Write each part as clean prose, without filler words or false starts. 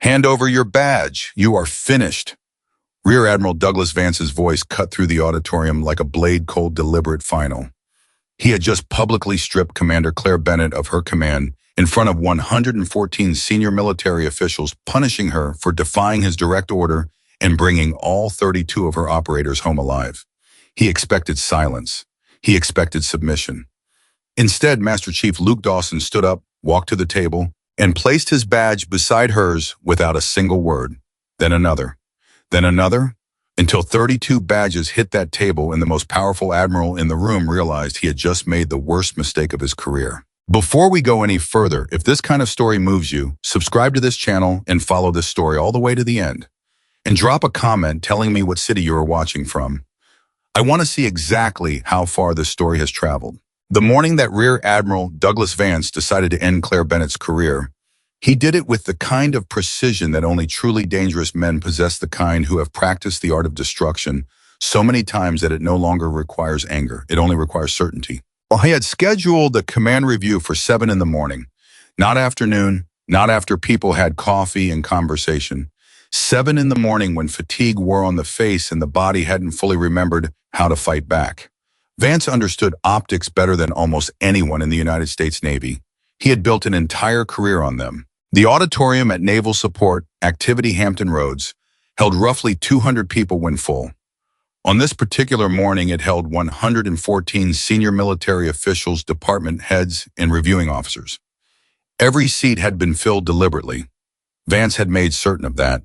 Hand over your badge. You are finished. Rear Admiral Douglas Vance's voice cut through the auditorium like a blade-cold, deliberate final. He had just publicly stripped Commander Claire Bennett of her command in front of 114 senior military officials, punishing her for defying his direct order and bringing all 32 of her operators home alive. He expected silence. He expected submission. Instead, Master Chief Luke Dawson stood up, walked to the table, and placed his badge beside hers without a single word. Then another, until 32 badges hit that table and the most powerful admiral in the room realized he had just made the worst mistake of his career. Before we go any further, if this kind of story moves you, subscribe to this channel and follow this story all the way to the end. And drop a comment telling me what city you are watching from. I want to see exactly how far this story has traveled. The morning that Rear Admiral Douglas Vance decided to end Claire Bennett's career, he did it with the kind of precision that only truly dangerous men possess, the kind who have practiced the art of destruction so many times that it no longer requires anger. It only requires certainty. Well, he had scheduled a command review for 7 in the morning, not afternoon, not after people had coffee and conversation. 7 in the morning when fatigue wore on the face and the body hadn't fully remembered how to fight back. Vance understood optics better than almost anyone in the United States Navy. He had built an entire career on them. The auditorium at Naval Support Activity Hampton Roads held roughly 200 people when full. On this particular morning, it held 114 senior military officials, department heads, and reviewing officers. Every seat had been filled deliberately. Vance had made certain of that.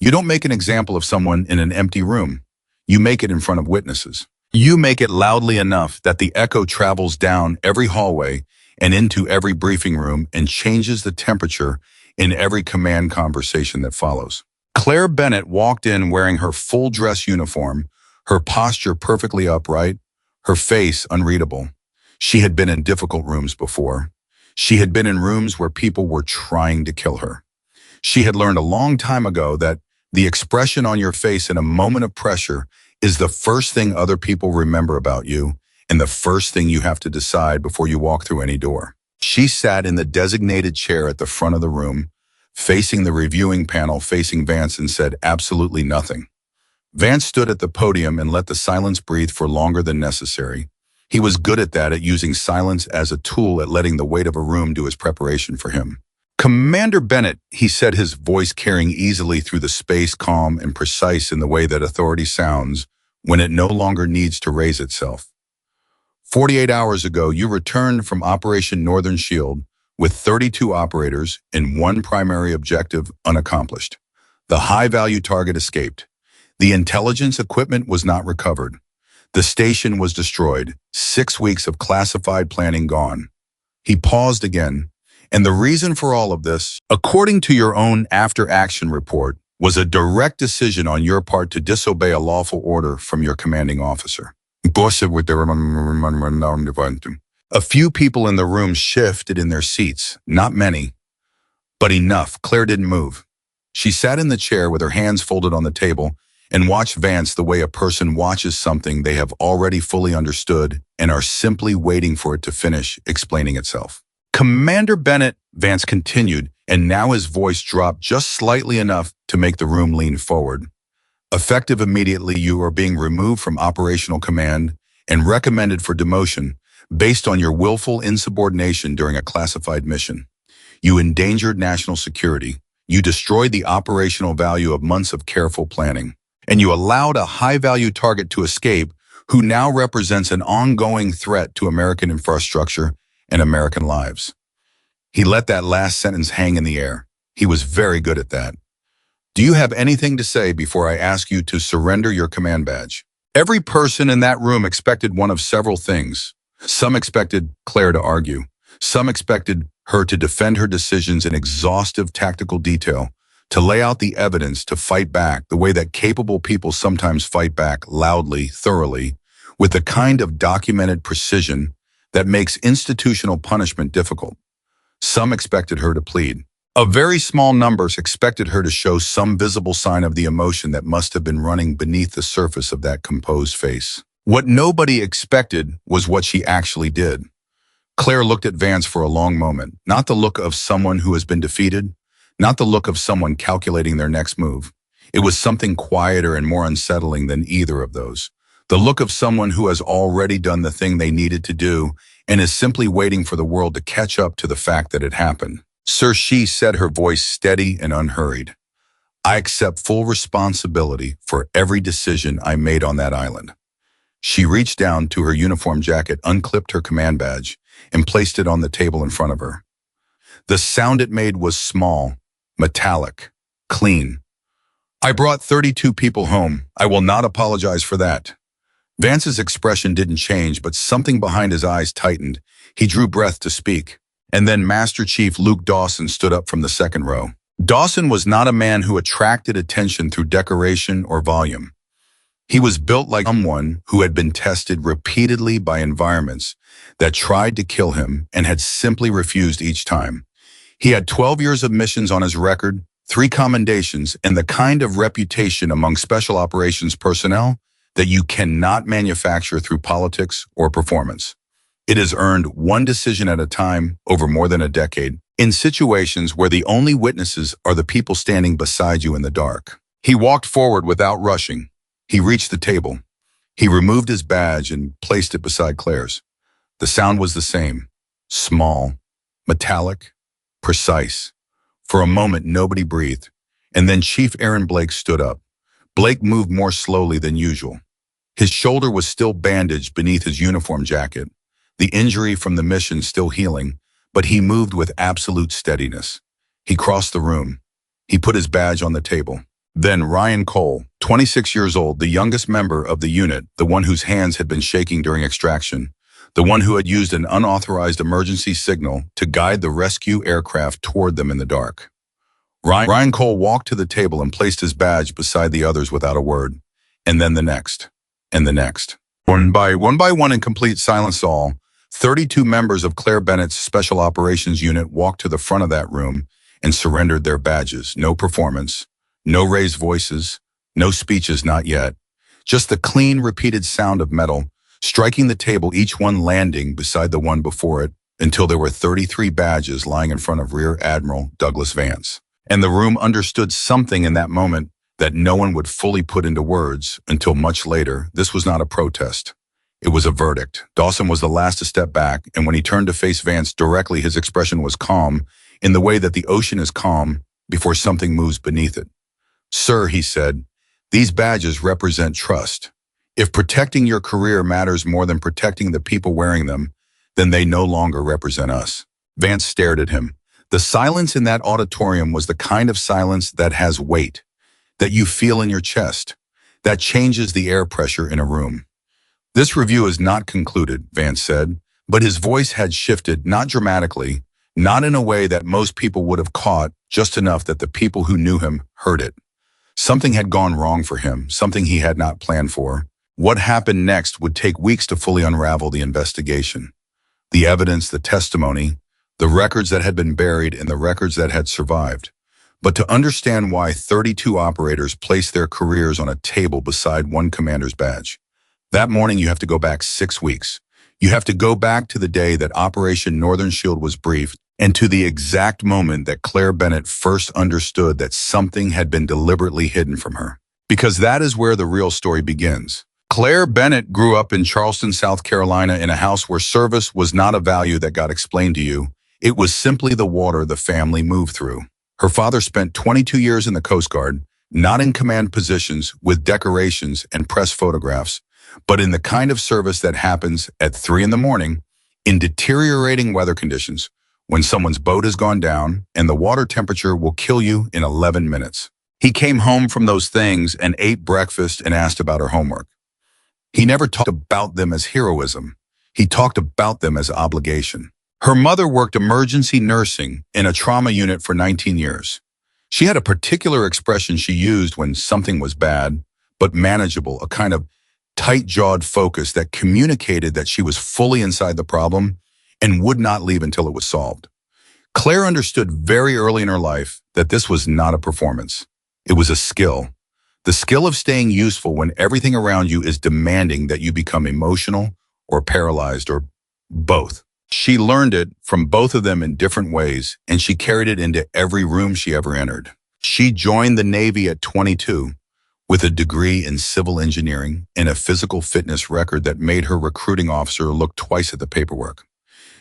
You don't make an example of someone in an empty room. You make it in front of witnesses. You make it loudly enough that the echo travels down every hallway and into every briefing room and changes the temperature in every command conversation that follows. Claire Bennett walked in wearing her full dress uniform, her posture perfectly upright, her face unreadable. She had been in difficult rooms before. She had been in rooms where people were trying to kill her. She had learned a long time ago that the expression on your face in a moment of pressure is the first thing other people remember about you and the first thing you have to decide before you walk through any door. She sat in the designated chair at the front of the room, facing the reviewing panel, facing Vance, and said absolutely nothing. Vance stood at the podium and let the silence breathe for longer than necessary. He was good at that, at using silence as a tool, at letting the weight of a room do his preparation for him. Commander Bennett, he said, his voice carrying easily through the space, calm and precise in the way that authority sounds when it no longer needs to raise itself. 48 hours ago, you returned from Operation Northern Shield with 32 operators and one primary objective unaccomplished. The high-value target escaped. The intelligence equipment was not recovered. The station was destroyed. 6 weeks of classified planning gone. He paused again. And the reason for all of this, according to your own after-action report, was a direct decision on your part to disobey a lawful order from your commanding officer. A few people in the room shifted in their seats, not many, but enough. Claire didn't move. She sat in the chair with her hands folded on the table and watched Vance the way a person watches something they have already fully understood and are simply waiting for it to finish explaining itself. Commander Bennett, Vance continued, and now his voice dropped just slightly enough to make the room lean forward. Effective immediately, you are being removed from operational command and recommended for demotion based on your willful insubordination during a classified mission. You endangered national security. You destroyed the operational value of months of careful planning. And you allowed a high-value target to escape who now represents an ongoing threat to American infrastructure and American lives. He let that last sentence hang in the air. He was very good at that. Do you have anything to say before I ask you to surrender your command badge? Every person in that room expected one of several things. Some expected Claire to argue. Some expected her to defend her decisions in exhaustive tactical detail, to lay out the evidence, to fight back the way that capable people sometimes fight back, loudly, thoroughly, with the kind of documented precision that makes institutional punishment difficult. Some expected her to plead. A very small number expected her to show some visible sign of the emotion that must have been running beneath the surface of that composed face. What nobody expected was what she actually did. Claire looked at Vance for a long moment, not the look of someone who has been defeated, not the look of someone calculating their next move. It was something quieter and more unsettling than either of those. The look of someone who has already done the thing they needed to do and is simply waiting for the world to catch up to the fact that it happened. Sir, she said, her voice steady and unhurried. I accept full responsibility for every decision I made on that island. She reached down to her uniform jacket, unclipped her command badge, and placed it on the table in front of her. The sound it made was small, metallic, clean. I brought 32 people home. I will not apologize for that. Vance's expression didn't change, but something behind his eyes tightened. He drew breath to speak. And then Master Chief Luke Dawson stood up from the second row. Dawson was not a man who attracted attention through decoration or volume. He was built like someone who had been tested repeatedly by environments that tried to kill him and had simply refused each time. He had 12 years of missions on his record, 3 commendations, and the kind of reputation among special operations personnel that you cannot manufacture through politics or performance. It is earned one decision at a time over more than a decade, in situations where the only witnesses are the people standing beside you in the dark. He walked forward without rushing. He reached the table. He removed his badge and placed it beside Claire's. The sound was the same, small, metallic, precise. For a moment, nobody breathed, and then Chief Aaron Blake stood up. Blake moved more slowly than usual. His shoulder was still bandaged beneath his uniform jacket, the injury from the mission still healing, but he moved with absolute steadiness. He crossed the room. He put his badge on the table. Then Ryan Cole, 26 years old, the youngest member of the unit, the one whose hands had been shaking during extraction, the one who had used an unauthorized emergency signal to guide the rescue aircraft toward them in the dark. Ryan Cole walked to the table and placed his badge beside the others without a word, and then the next, and the next. One by one in complete silence all, 32 members of Claire Bennett's Special Operations Unit walked to the front of that room and surrendered their badges. No performance, no raised voices, no speeches, not yet. Just the clean, repeated sound of metal striking the table, each one landing beside the one before it, until there were 33 badges lying in front of Rear Admiral Douglas Vance. And the room understood something in that moment that no one would fully put into words until much later. This was not a protest. It was a verdict. Dawson was the last to step back, and when he turned to face Vance directly, his expression was calm, in the way that the ocean is calm before something moves beneath it. Sir, he said, these badges represent trust. If protecting your career matters more than protecting the people wearing them, then they no longer represent us. Vance stared at him. The silence in that auditorium was the kind of silence that has weight, that you feel in your chest, that changes the air pressure in a room. This review is not concluded, Vance said, but his voice had shifted, not dramatically, not in a way that most people would have caught, just enough that the people who knew him heard it. Something had gone wrong for him, something he had not planned for. What happened next would take weeks to fully unravel the investigation. The evidence, the testimony, the records that had been buried and the records that had survived. But to understand why 32 operators placed their careers on a table beside one commander's badge. That morning you have to go back 6 weeks. You have to go back to the day that Operation Northern Shield was briefed and to the exact moment that Claire Bennett first understood that something had been deliberately hidden from her. Because that is where the real story begins. Claire Bennett grew up in Charleston, South Carolina, in a house where service was not a value that got explained to you. It was simply the water the family moved through. Her father spent 22 years in the Coast Guard, not in command positions with decorations and press photographs, but in the kind of service that happens at 3 in the morning in deteriorating weather conditions when someone's boat has gone down and the water temperature will kill you in 11 minutes. He came home from those things and ate breakfast and asked about her homework. He never talked about them as heroism. He talked about them as obligation. Her mother worked emergency nursing in a trauma unit for 19 years. She had a particular expression she used when something was bad, but manageable, a kind of tight-jawed focus that communicated that she was fully inside the problem and would not leave until it was solved. Claire understood very early in her life that this was not a performance. It was a skill. The skill of staying useful when everything around you is demanding that you become emotional or paralyzed or both. She learned it from both of them in different ways, and she carried it into every room she ever entered. She joined the Navy at 22 with a degree in civil engineering and a physical fitness record that made her recruiting officer look twice at the paperwork.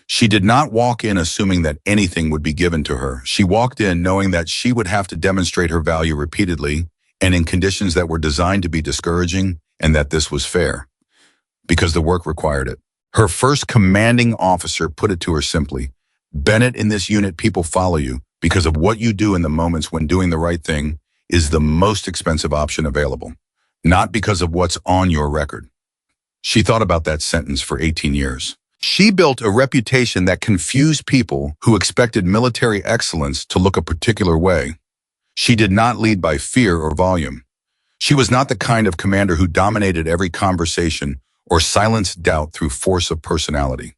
She did not walk in assuming that anything would be given to her. She walked in knowing that she would have to demonstrate her value repeatedly and in conditions that were designed to be discouraging, and that this was fair, because the work required it. Her first commanding officer put it to her simply, "Bennett, in this unit, people follow you because of what you do in the moments when doing the right thing is the most expensive option available, not because of what's on your record." She thought about that sentence for 18 years. She built a reputation that confused people who expected military excellence to look a particular way. She did not lead by fear or volume. She was not the kind of commander who dominated every conversation or silenced doubt through force of personality.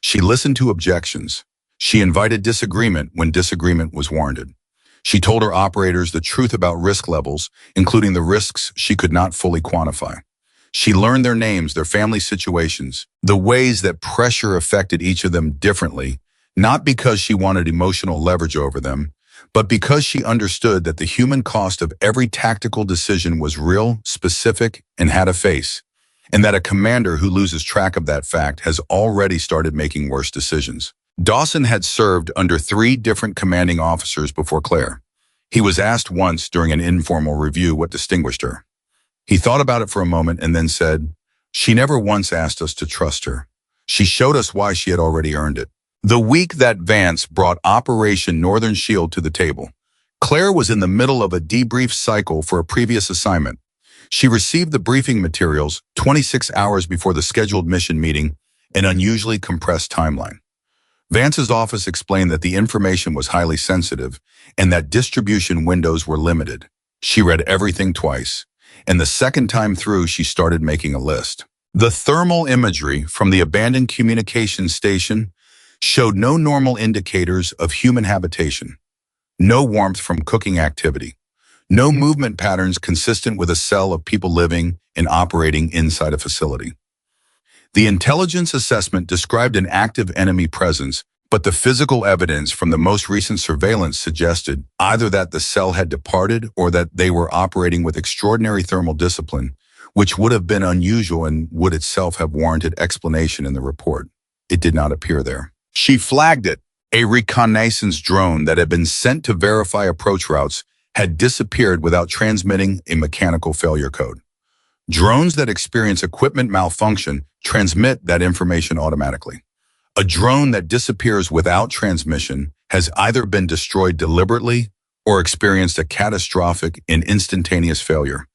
She listened to objections. She invited disagreement when disagreement was warranted. She told her operators the truth about risk levels, including the risks she could not fully quantify. She learned their names, their family situations, the ways that pressure affected each of them differently, not because she wanted emotional leverage over them, but because she understood that the human cost of every tactical decision was real, specific, and had a face, and that a commander who loses track of that fact has already started making worse decisions. Dawson had served under 3 different commanding officers before Claire. He was asked once during an informal review what distinguished her. He thought about it for a moment and then said, "She never once asked us to trust her. She showed us why she had already earned it." The week that Vance brought Operation Northern Shield to the table, Claire was in the middle of a debrief cycle for a previous assignment. She received the briefing materials 26 hours before the scheduled mission meeting, an unusually compressed timeline. Vance's office explained that the information was highly sensitive and that distribution windows were limited. She read everything twice, and the second time through she started making a list. The thermal imagery from the abandoned communications station showed no normal indicators of human habitation, no warmth from cooking activity, no movement patterns consistent with a cell of people living and operating inside a facility. The intelligence assessment described an active enemy presence, but the physical evidence from the most recent surveillance suggested either that the cell had departed or that they were operating with extraordinary thermal discipline, which would have been unusual and would itself have warranted explanation in the report. It did not appear there. She flagged it. A reconnaissance drone that had been sent to verify approach routes had disappeared without transmitting a mechanical failure code. Drones that experience equipment malfunction transmit that information automatically. A drone that disappears without transmission has either been destroyed deliberately or experienced a catastrophic and instantaneous failure,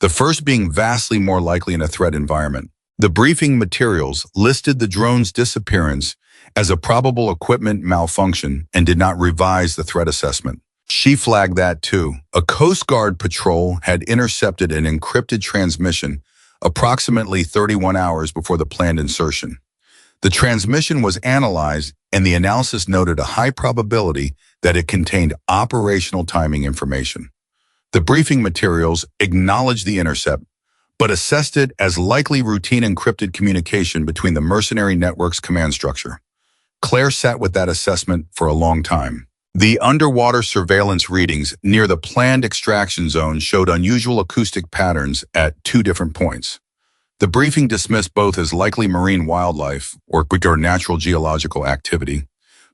the first being vastly more likely in a threat environment. The briefing materials listed the drone's disappearance as a probable equipment malfunction and did not revise the threat assessment. She flagged that too. A Coast Guard patrol had intercepted an encrypted transmission approximately 31 hours before the planned insertion. The transmission was analyzed, and the analysis noted a high probability that it contained operational timing information. The briefing materials acknowledged the intercept, but assessed it as likely routine encrypted communication between the mercenary network's command structure. Claire sat with that assessment for a long time. The underwater surveillance readings near the planned extraction zone showed unusual acoustic patterns at 2 different points. The briefing dismissed both as likely marine wildlife or natural geological activity,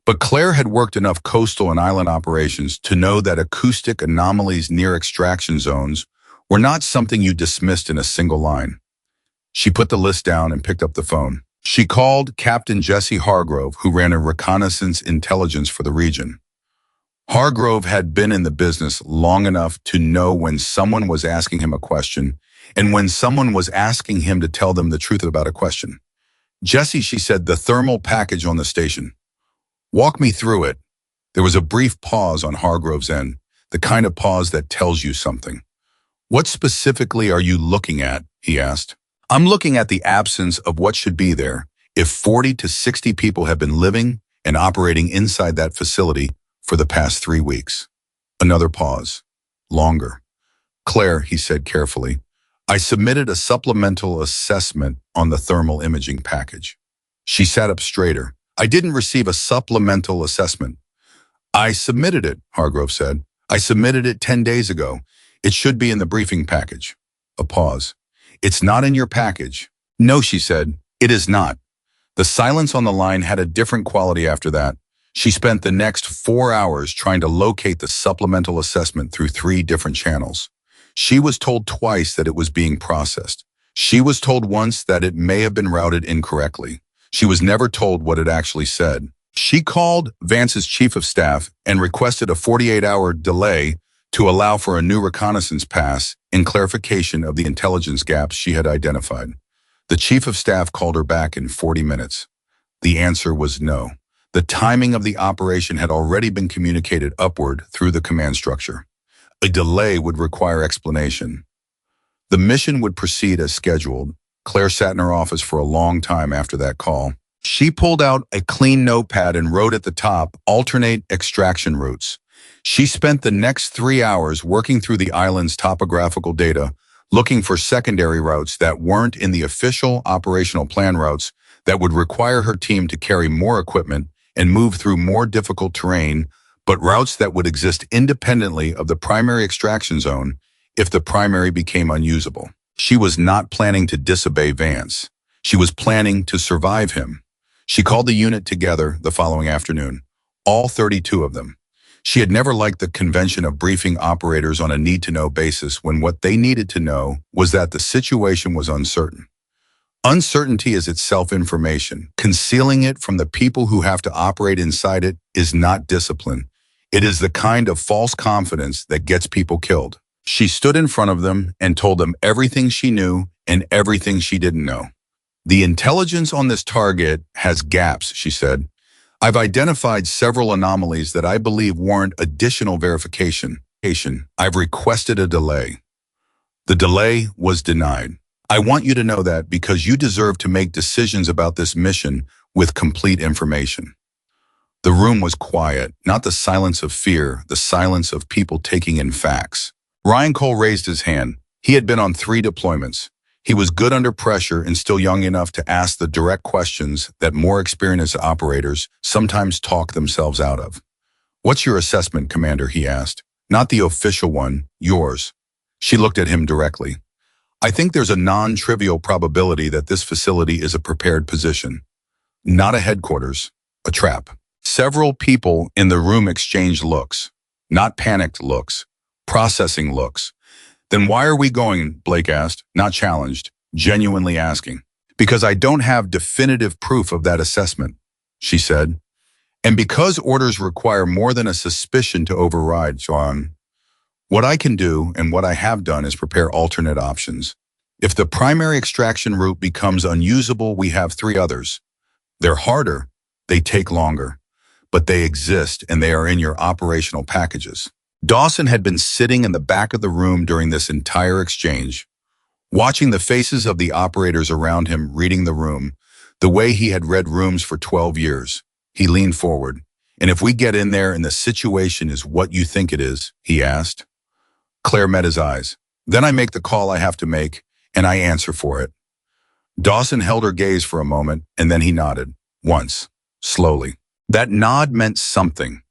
but Claire had worked enough coastal and island operations to know that acoustic anomalies near extraction zones were not something you dismissed in a single line. She put the list down and picked up the phone. She called Captain Jesse Hargrove, who ran a reconnaissance intelligence for the region. Hargrove had been in the business long enough to know when someone was asking him a question and when someone was asking him to tell them the truth about a question. "Jesse," she said, "the thermal package on the station. Walk me through it." There was a brief pause on Hargrove's end, the kind of pause that tells you something. "What specifically are you looking at?" he asked. "I'm looking at the absence of what should be there if 40 to 60 people have been living and operating inside that facility for the past 3 weeks. Another pause. Longer. "Claire," he said carefully, "I submitted a supplemental assessment on the thermal imaging package." She sat up straighter, I didn't receive a supplemental assessment. I submitted it, Hargrove said. I submitted it 10 days ago. It should be in the briefing package. A pause. It's not in your package. No, she said. It is not. The silence on the line had a different quality after that. She spent the next 4 hours trying to locate the supplemental assessment through 3 different channels. She was told twice that it was being processed. She was told once that it may have been routed incorrectly. She was never told what it actually said. She called Vance's chief of staff and requested a 48-hour delay to allow for a new reconnaissance pass in clarification of the intelligence gaps she had identified. The chief of staff called her back in 40 minutes. The answer was no. The timing of the operation had already been communicated upward through the command structure. A delay would require explanation. The mission would proceed as scheduled. Claire sat in her office for a long time after that call. She pulled out a clean notepad and wrote at the top, alternate extraction routes. She spent the next 3 hours working through the island's topographical data, looking for secondary routes that weren't in the official operational plan routes that would require her team to carry more equipment and move through more difficult terrain, but routes that would exist independently of the primary extraction zone if the primary became unusable. She was not planning to disobey Vance. She was planning to survive him. She called the unit together the following afternoon, all 32 of them. She had never liked the convention of briefing operators on a need-to-know basis when what they needed to know was that the situation was uncertain. Uncertainty is itself information. Concealing it from the people who have to operate inside it is not discipline. It is the kind of false confidence that gets people killed. She stood in front of them and told them everything she knew and everything she didn't know. The intelligence on this target has gaps, she said. I've identified several anomalies that I believe warrant additional verification. I've requested a delay. The delay was denied. I want you to know that because you deserve to make decisions about this mission with complete information. The room was quiet, not the silence of fear, the silence of people taking in facts. Ryan Cole raised his hand. He had been on 3 deployments. He was good under pressure and still young enough to ask the direct questions that more experienced operators sometimes talk themselves out of. What's your assessment, Commander? He asked. Not the official one, yours. She looked at him directly. I think there's a non-trivial probability that this facility is a prepared position. Not a headquarters, a trap. Several people in the room exchanged looks. Not panicked looks, processing looks. Then why are we going? Blake asked, not challenged, genuinely asking. Because I don't have definitive proof of that assessment, she said. And because orders require more than a suspicion to override, John, what I can do and what I have done is prepare alternate options. If the primary extraction route becomes unusable, we have 3 others. They're harder, they take longer, but they exist and they are in your operational packages. Dawson had been sitting in the back of the room during this entire exchange, watching the faces of the operators around him reading the room, the way he had read rooms for 12 years. He leaned forward. And if we get in there and the situation is what you think it is, he asked. Claire met his eyes. Then I make the call I have to make, and I answer for it. Dawson held her gaze for a moment, and then he nodded, once, slowly. That nod meant something.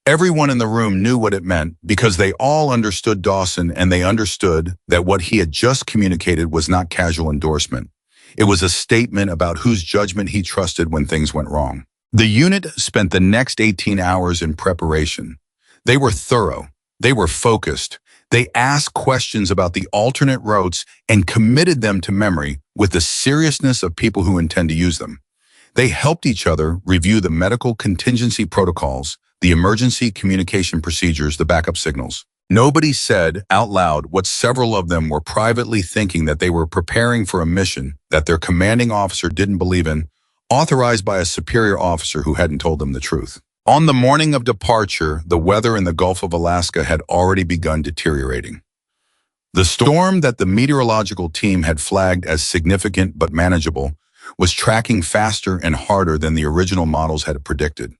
Everyone in the room knew what it meant because they all understood Dawson and they understood that what he had just communicated was not casual endorsement. It was a statement about whose judgment he trusted when things went wrong. The unit spent the next 18 hours in preparation. They were thorough. They were focused. They asked questions about the alternate routes and committed them to memory with the seriousness of people who intend to use them. They helped each other review the medical contingency protocols, the emergency communication procedures, the backup signals. Nobody said out loud what several of them were privately thinking, that they were preparing for a mission that their commanding officer didn't believe in, authorized by a superior officer who hadn't told them the truth. On the morning of departure, the weather in the Gulf of Alaska had already begun deteriorating. The storm that the meteorological team had flagged as significant but manageable was tracking faster and harder than the original models had predicted.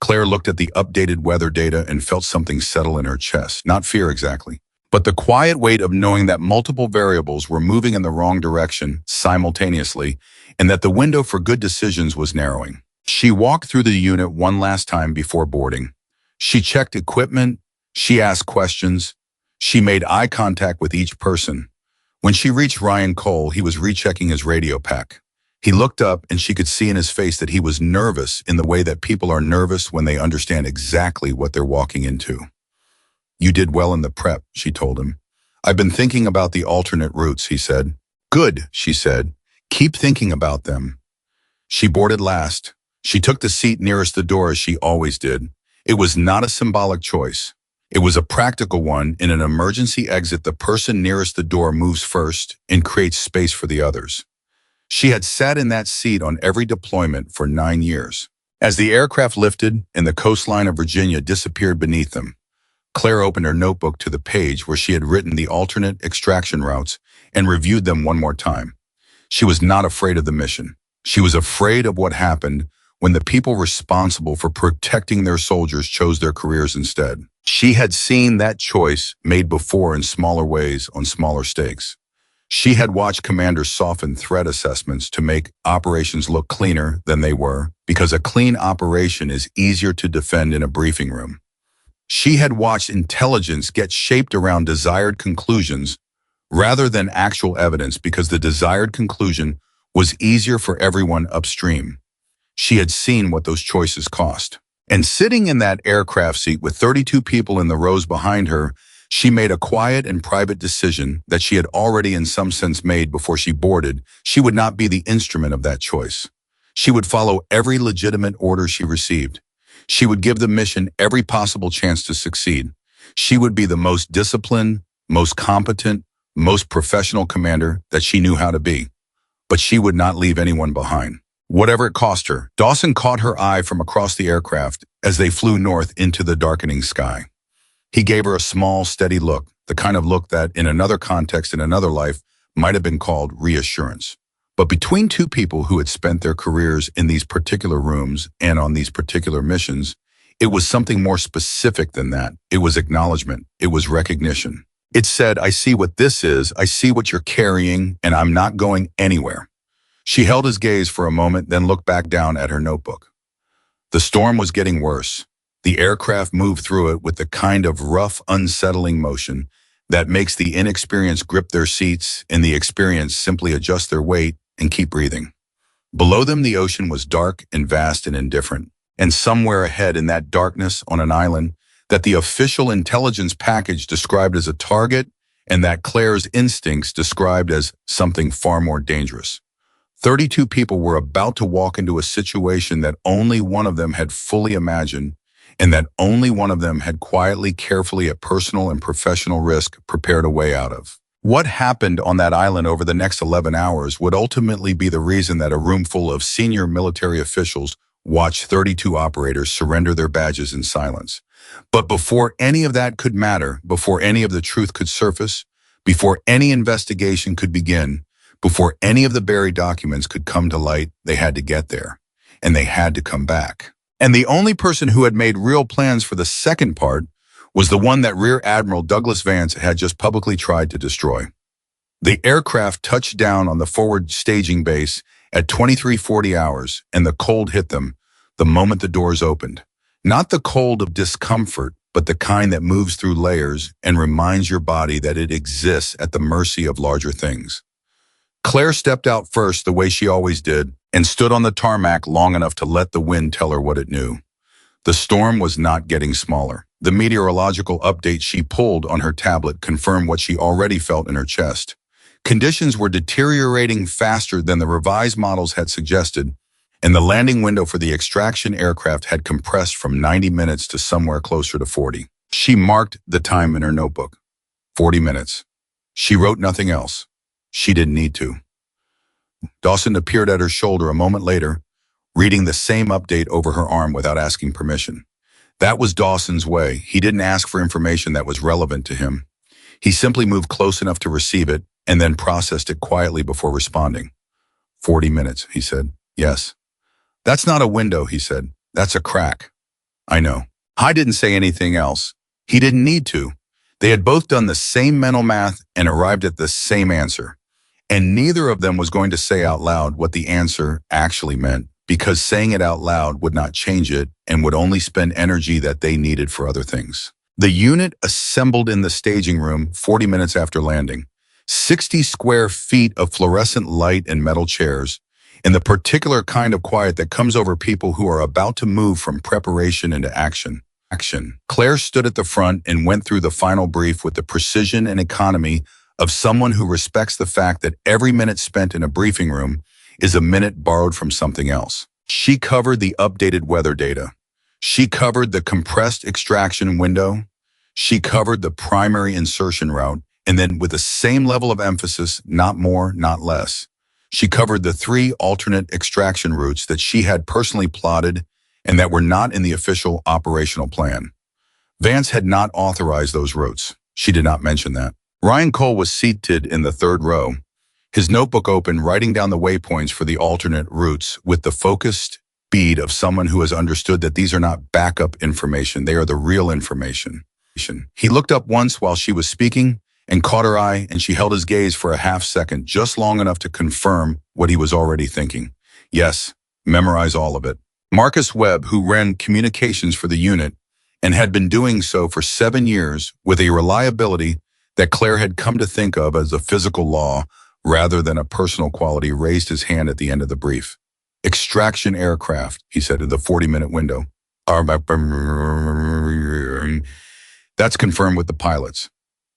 Claire looked at the updated weather data and felt something settle in her chest, not fear exactly, but the quiet weight of knowing that multiple variables were moving in the wrong direction simultaneously and that the window for good decisions was narrowing. She walked through the unit one last time before boarding. She checked equipment, she asked questions, she made eye contact with each person. When she reached Ryan Cole, he was rechecking his radio pack. He looked up and she could see in his face that he was nervous in the way that people are nervous when they understand exactly what they're walking into. "You did well in the prep," she told him. "I've been thinking about the alternate routes," he said. "Good," she said. "Keep thinking about them." She boarded last. She took the seat nearest the door as she always did. It was not a symbolic choice. It was a practical one. In an emergency exit, the person nearest the door moves first and creates space for the others. She had sat in that seat on every deployment for 9 years. As the aircraft lifted and the coastline of Virginia disappeared beneath them, Claire opened her notebook to the page where she had written the alternate extraction routes and reviewed them one more time. She was not afraid of the mission. She was afraid of what happened when the people responsible for protecting their soldiers chose their careers instead. She had seen that choice made before in smaller ways on smaller stakes. She had watched commanders soften threat assessments to make operations look cleaner than they were, because a clean operation is easier to defend in a briefing room. She had watched intelligence get shaped around desired conclusions rather than actual evidence, because the desired conclusion was easier for everyone upstream. She had seen what those choices cost. And sitting in that aircraft seat with 32 people in the rows behind her, she made a quiet and private decision that she had already in some sense made before she boarded. She would not be the instrument of that choice. She would follow every legitimate order she received. She would give the mission every possible chance to succeed. She would be the most disciplined, most competent, most professional commander that she knew how to be. But she would not leave anyone behind, whatever it cost her. Dawson caught her eye from across the aircraft as they flew north into the darkening sky. He gave her a small, steady look, the kind of look that, in another context, in another life, might have been called reassurance. But between two people who had spent their careers in these particular rooms and on these particular missions, it was something more specific than that. It was acknowledgement. It was recognition. It said, "I see what this is, I see what you're carrying, and I'm not going anywhere." She held his gaze for a moment, then looked back down at her notebook. The storm was getting worse. The aircraft moved through it with the kind of rough, unsettling motion that makes the inexperienced grip their seats and the experienced simply adjust their weight and keep breathing. Below them, the ocean was dark and vast and indifferent. And somewhere ahead in that darkness, on an island that the official intelligence package described as a target and that Claire's instincts described as something far more dangerous. 32 people were about to walk into a situation that only one of them had fully imagined, and that only one of them had quietly, carefully, at personal and professional risk, prepared a way out of. What happened on that island over the next 11 hours would ultimately be the reason that a room full of senior military officials watched 32 operators surrender their badges in silence. But before any of that could matter, before any of the truth could surface, before any investigation could begin, before any of the buried documents could come to light, they had to get there, and they had to come back. And the only person who had made real plans for the second part was the one that Rear Admiral Douglas Vance had just publicly tried to destroy. The aircraft touched down on the forward staging base at 23:40 hours, and the cold hit them the moment the doors opened. Not the cold of discomfort, but the kind that moves through layers and reminds your body that it exists at the mercy of larger things. Claire stepped out first, the way she always did, and stood on the tarmac long enough to let the wind tell her what it knew. The storm was not getting smaller. The meteorological update she pulled on her tablet confirmed what she already felt in her chest. Conditions were deteriorating faster than the revised models had suggested, and the landing window for the extraction aircraft had compressed from 90 minutes to somewhere closer to 40. She marked the time in her notebook. 40 minutes. She wrote nothing else. She didn't need to. Dawson appeared at her shoulder a moment later, reading the same update over her arm without asking permission. That was Dawson's way. He didn't ask for information that was relevant to him. He simply moved close enough to receive it and then processed it quietly before responding. 40 minutes, he said. Yes. That's not a window, he said. That's a crack. I know. I didn't say anything else. He didn't need to. They had both done the same mental math and arrived at the same answer. And neither of them was going to say out loud what the answer actually meant. because saying it out loud would not change it and would only spend energy that they needed for other things. The unit assembled in the staging room 40 minutes after landing. 60 square feet of fluorescent light and metal chairs, and the particular kind of quiet that comes over people who are about to move from preparation into action. Claire stood at the front and went through the final brief with the precision and economy of someone who respects the fact that every minute spent in a briefing room is a minute borrowed from something else. She covered the updated weather data. She covered the compressed extraction window. She covered the primary insertion route, and then with the same level of emphasis, not more, not less. She covered the 3 alternate extraction routes that she had personally plotted and that were not in the official operational plan. Vance had not authorized those routes. She did not mention that. Ryan Cole was seated in the 3rd row, his notebook open, writing down the waypoints for the alternate routes with the focused speed of someone who has understood that these are not backup information, they are the real information. He looked up once while she was speaking and caught her eye, and she held his gaze for a half second, just long enough to confirm what he was already thinking. Yes, memorize all of it. Marcus Webb, who ran communications for the unit and had been doing so for 7 years with a reliability that Claire had come to think of as a physical law rather than a personal quality, raised his hand at the end of the brief. Extraction aircraft, he said in the 40-minute window. That's confirmed with the pilots.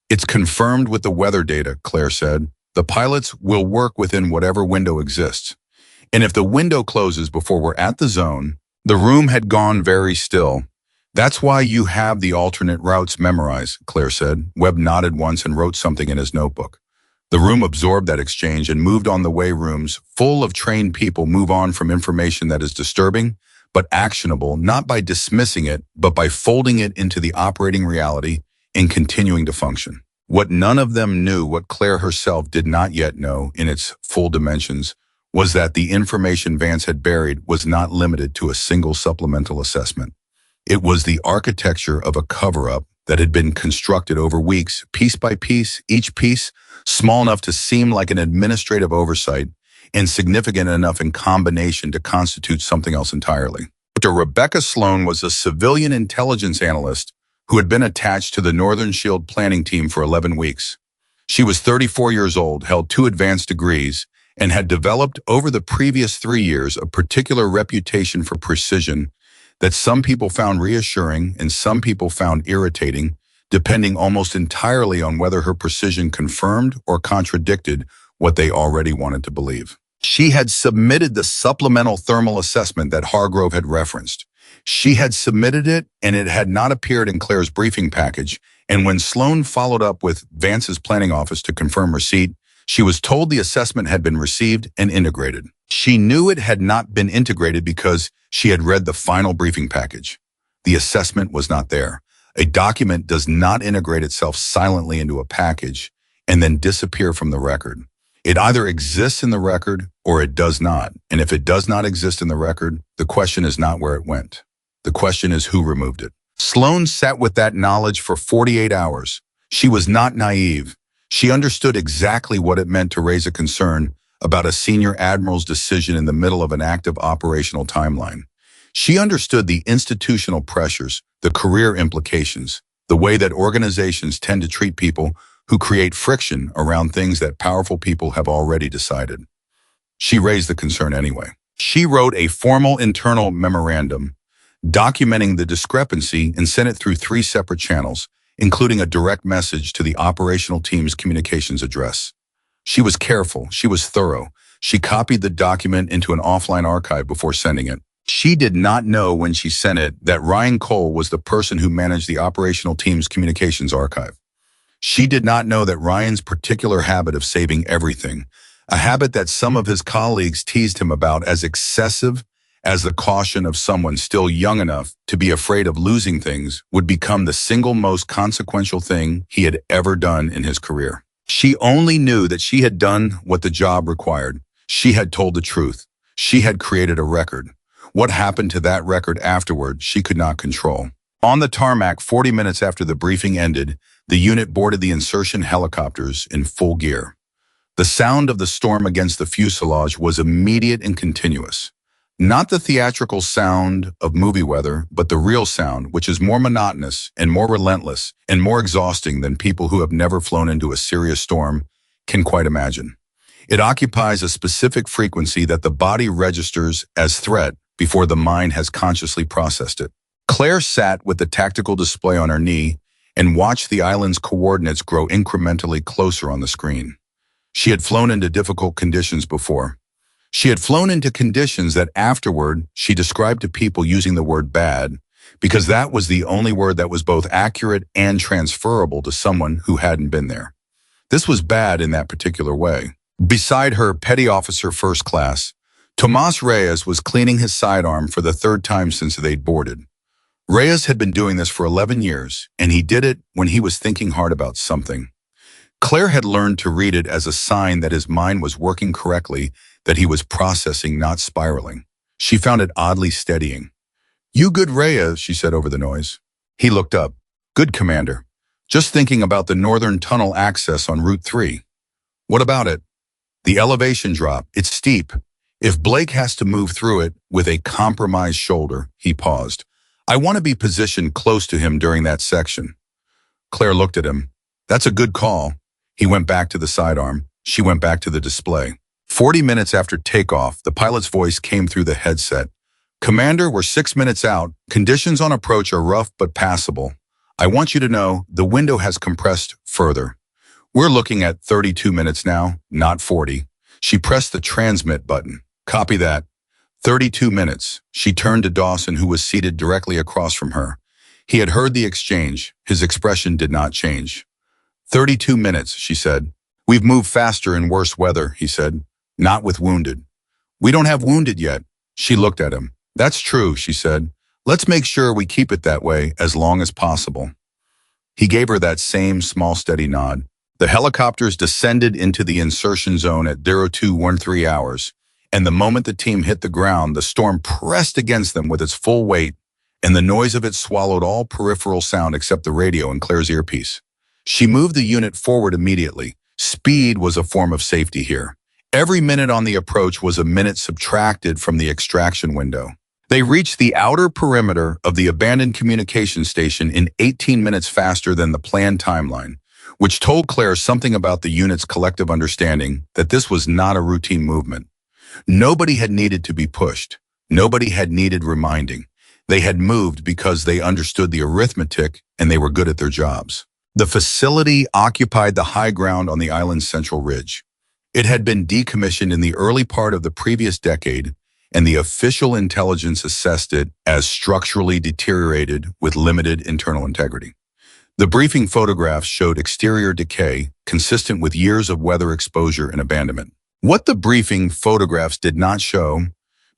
It's confirmed with the weather data, Claire said. The pilots will work within whatever window exists. And if the window closes before we're at the zone, the room had gone very still. That's why you have the alternate routes memorized, Claire said. Webb nodded once and wrote something in his notebook. The room absorbed that exchange and moved on the way rooms full of trained people move on from information that is disturbing, but actionable, not by dismissing it, but by folding it into the operating reality and continuing to function. What none of them knew, what Claire herself did not yet know in its full dimensions, was that the information Vance had buried was not limited to a single supplemental assessment. It was the architecture of a cover-up that had been constructed over weeks, piece by piece, each piece small enough to seem like an administrative oversight and significant enough in combination to constitute something else entirely. Dr. Rebecca Sloan was a civilian intelligence analyst who had been attached to the Northern Shield planning team for 11 weeks. She was 34 years old, held 2 advanced degrees, and had developed over the previous 3 years a particular reputation for precision that some people found reassuring and some people found irritating, depending almost entirely on whether her precision confirmed or contradicted what they already wanted to believe. She had submitted the supplemental thermal assessment that Hargrove had referenced. She had submitted it, and it had not appeared in Claire's briefing package, and when Sloan followed up with Vance's planning office to confirm receipt, she was told the assessment had been received and integrated. She knew it had not been integrated because she had read the final briefing package. The assessment was not there. A document does not integrate itself silently into a package and then disappear from the record. It either exists in the record or it does not. And if it does not exist in the record, the question is not where it went. The question is who removed it. Sloan sat with that knowledge for 48 hours. She was not naive. She understood exactly what it meant to raise a concern about a senior admiral's decision in the middle of an active operational timeline. She understood the institutional pressures, the career implications, the way that organizations tend to treat people who create friction around things that powerful people have already decided. She raised the concern anyway. She wrote a formal internal memorandum documenting the discrepancy and sent it through 3 separate channels, including a direct message to the operational team's communications address. She was careful. She was thorough. She copied the document into an offline archive before sending it. She did not know when she sent it that Ryan Cole was the person who managed the operational team's communications archive. She did not know that Ryan's particular habit of saving everything, a habit that some of his colleagues teased him about as excessive as the caution of someone still young enough to be afraid of losing things, would become the single most consequential thing he had ever done in his career. She only knew that she had done what the job required. She had told the truth. She had created a record. What happened to that record afterward, she could not control. On the tarmac, 40 minutes after the briefing ended, the unit boarded the insertion helicopters in full gear. The sound of the storm against the fuselage was immediate and continuous. Not the theatrical sound of movie weather, but the real sound, which is more monotonous and more relentless and more exhausting than people who have never flown into a serious storm can quite imagine. It occupies a specific frequency that the body registers as threat before the mind has consciously processed it. Claire sat with the tactical display on her knee and watched the island's coordinates grow incrementally closer on the screen. She had flown into difficult conditions before. She had flown into conditions that afterward she described to people using the word bad, because that was the only word that was both accurate and transferable to someone who hadn't been there. This was bad in that particular way. Beside her, Petty Officer First Class, Tomas Reyes was cleaning his sidearm for the third time since they'd boarded. Reyes had been doing this for 11 years, and he did it when he was thinking hard about something. Claire had learned to read it as a sign that his mind was working correctly, that he was processing, not spiraling. She found it oddly steadying. "You good, Reyes," she said over the noise. He looked up. "Good, Commander. Just thinking about the northern tunnel access on Route 3. "What about it?" "The elevation drop. It's steep. If Blake has to move through it with a compromised shoulder," he paused. "I want to be positioned close to him during that section." Claire looked at him. "That's a good call." He went back to the sidearm. She went back to the display. 40 minutes after takeoff, the pilot's voice came through the headset. "Commander, we're 6 minutes out. Conditions on approach are rough but passable. I want you to know the window has compressed further. We're looking at 32 minutes now, not 40. She pressed the transmit button. "Copy that. 32 minutes. She turned to Dawson, who was seated directly across from her. He had heard the exchange. His expression did not change. 32 minutes, she said. "We've moved faster in worse weather," he said. "Not with wounded." "We don't have wounded yet." She looked at him. "That's true," she said. "Let's make sure we keep it that way as long as possible." He gave her that same small, steady nod. The helicopters descended into the insertion zone at 0213 hours, and the moment the team hit the ground, the storm pressed against them with its full weight, and the noise of it swallowed all peripheral sound except the radio in Claire's earpiece. She moved the unit forward immediately. Speed was a form of safety here. Every minute on the approach was a minute subtracted from the extraction window. They reached the outer perimeter of the abandoned communication station in 18 minutes faster than the planned timeline, which told Claire something about the unit's collective understanding that this was not a routine movement. Nobody had needed to be pushed. Nobody had needed reminding. They had moved because they understood the arithmetic and they were good at their jobs. The facility occupied the high ground on the island's central ridge. It had been decommissioned in the early part of the previous decade, and the official intelligence assessed it as structurally deteriorated with limited internal integrity. The briefing photographs showed exterior decay, consistent with years of weather exposure and abandonment. What the briefing photographs did not show,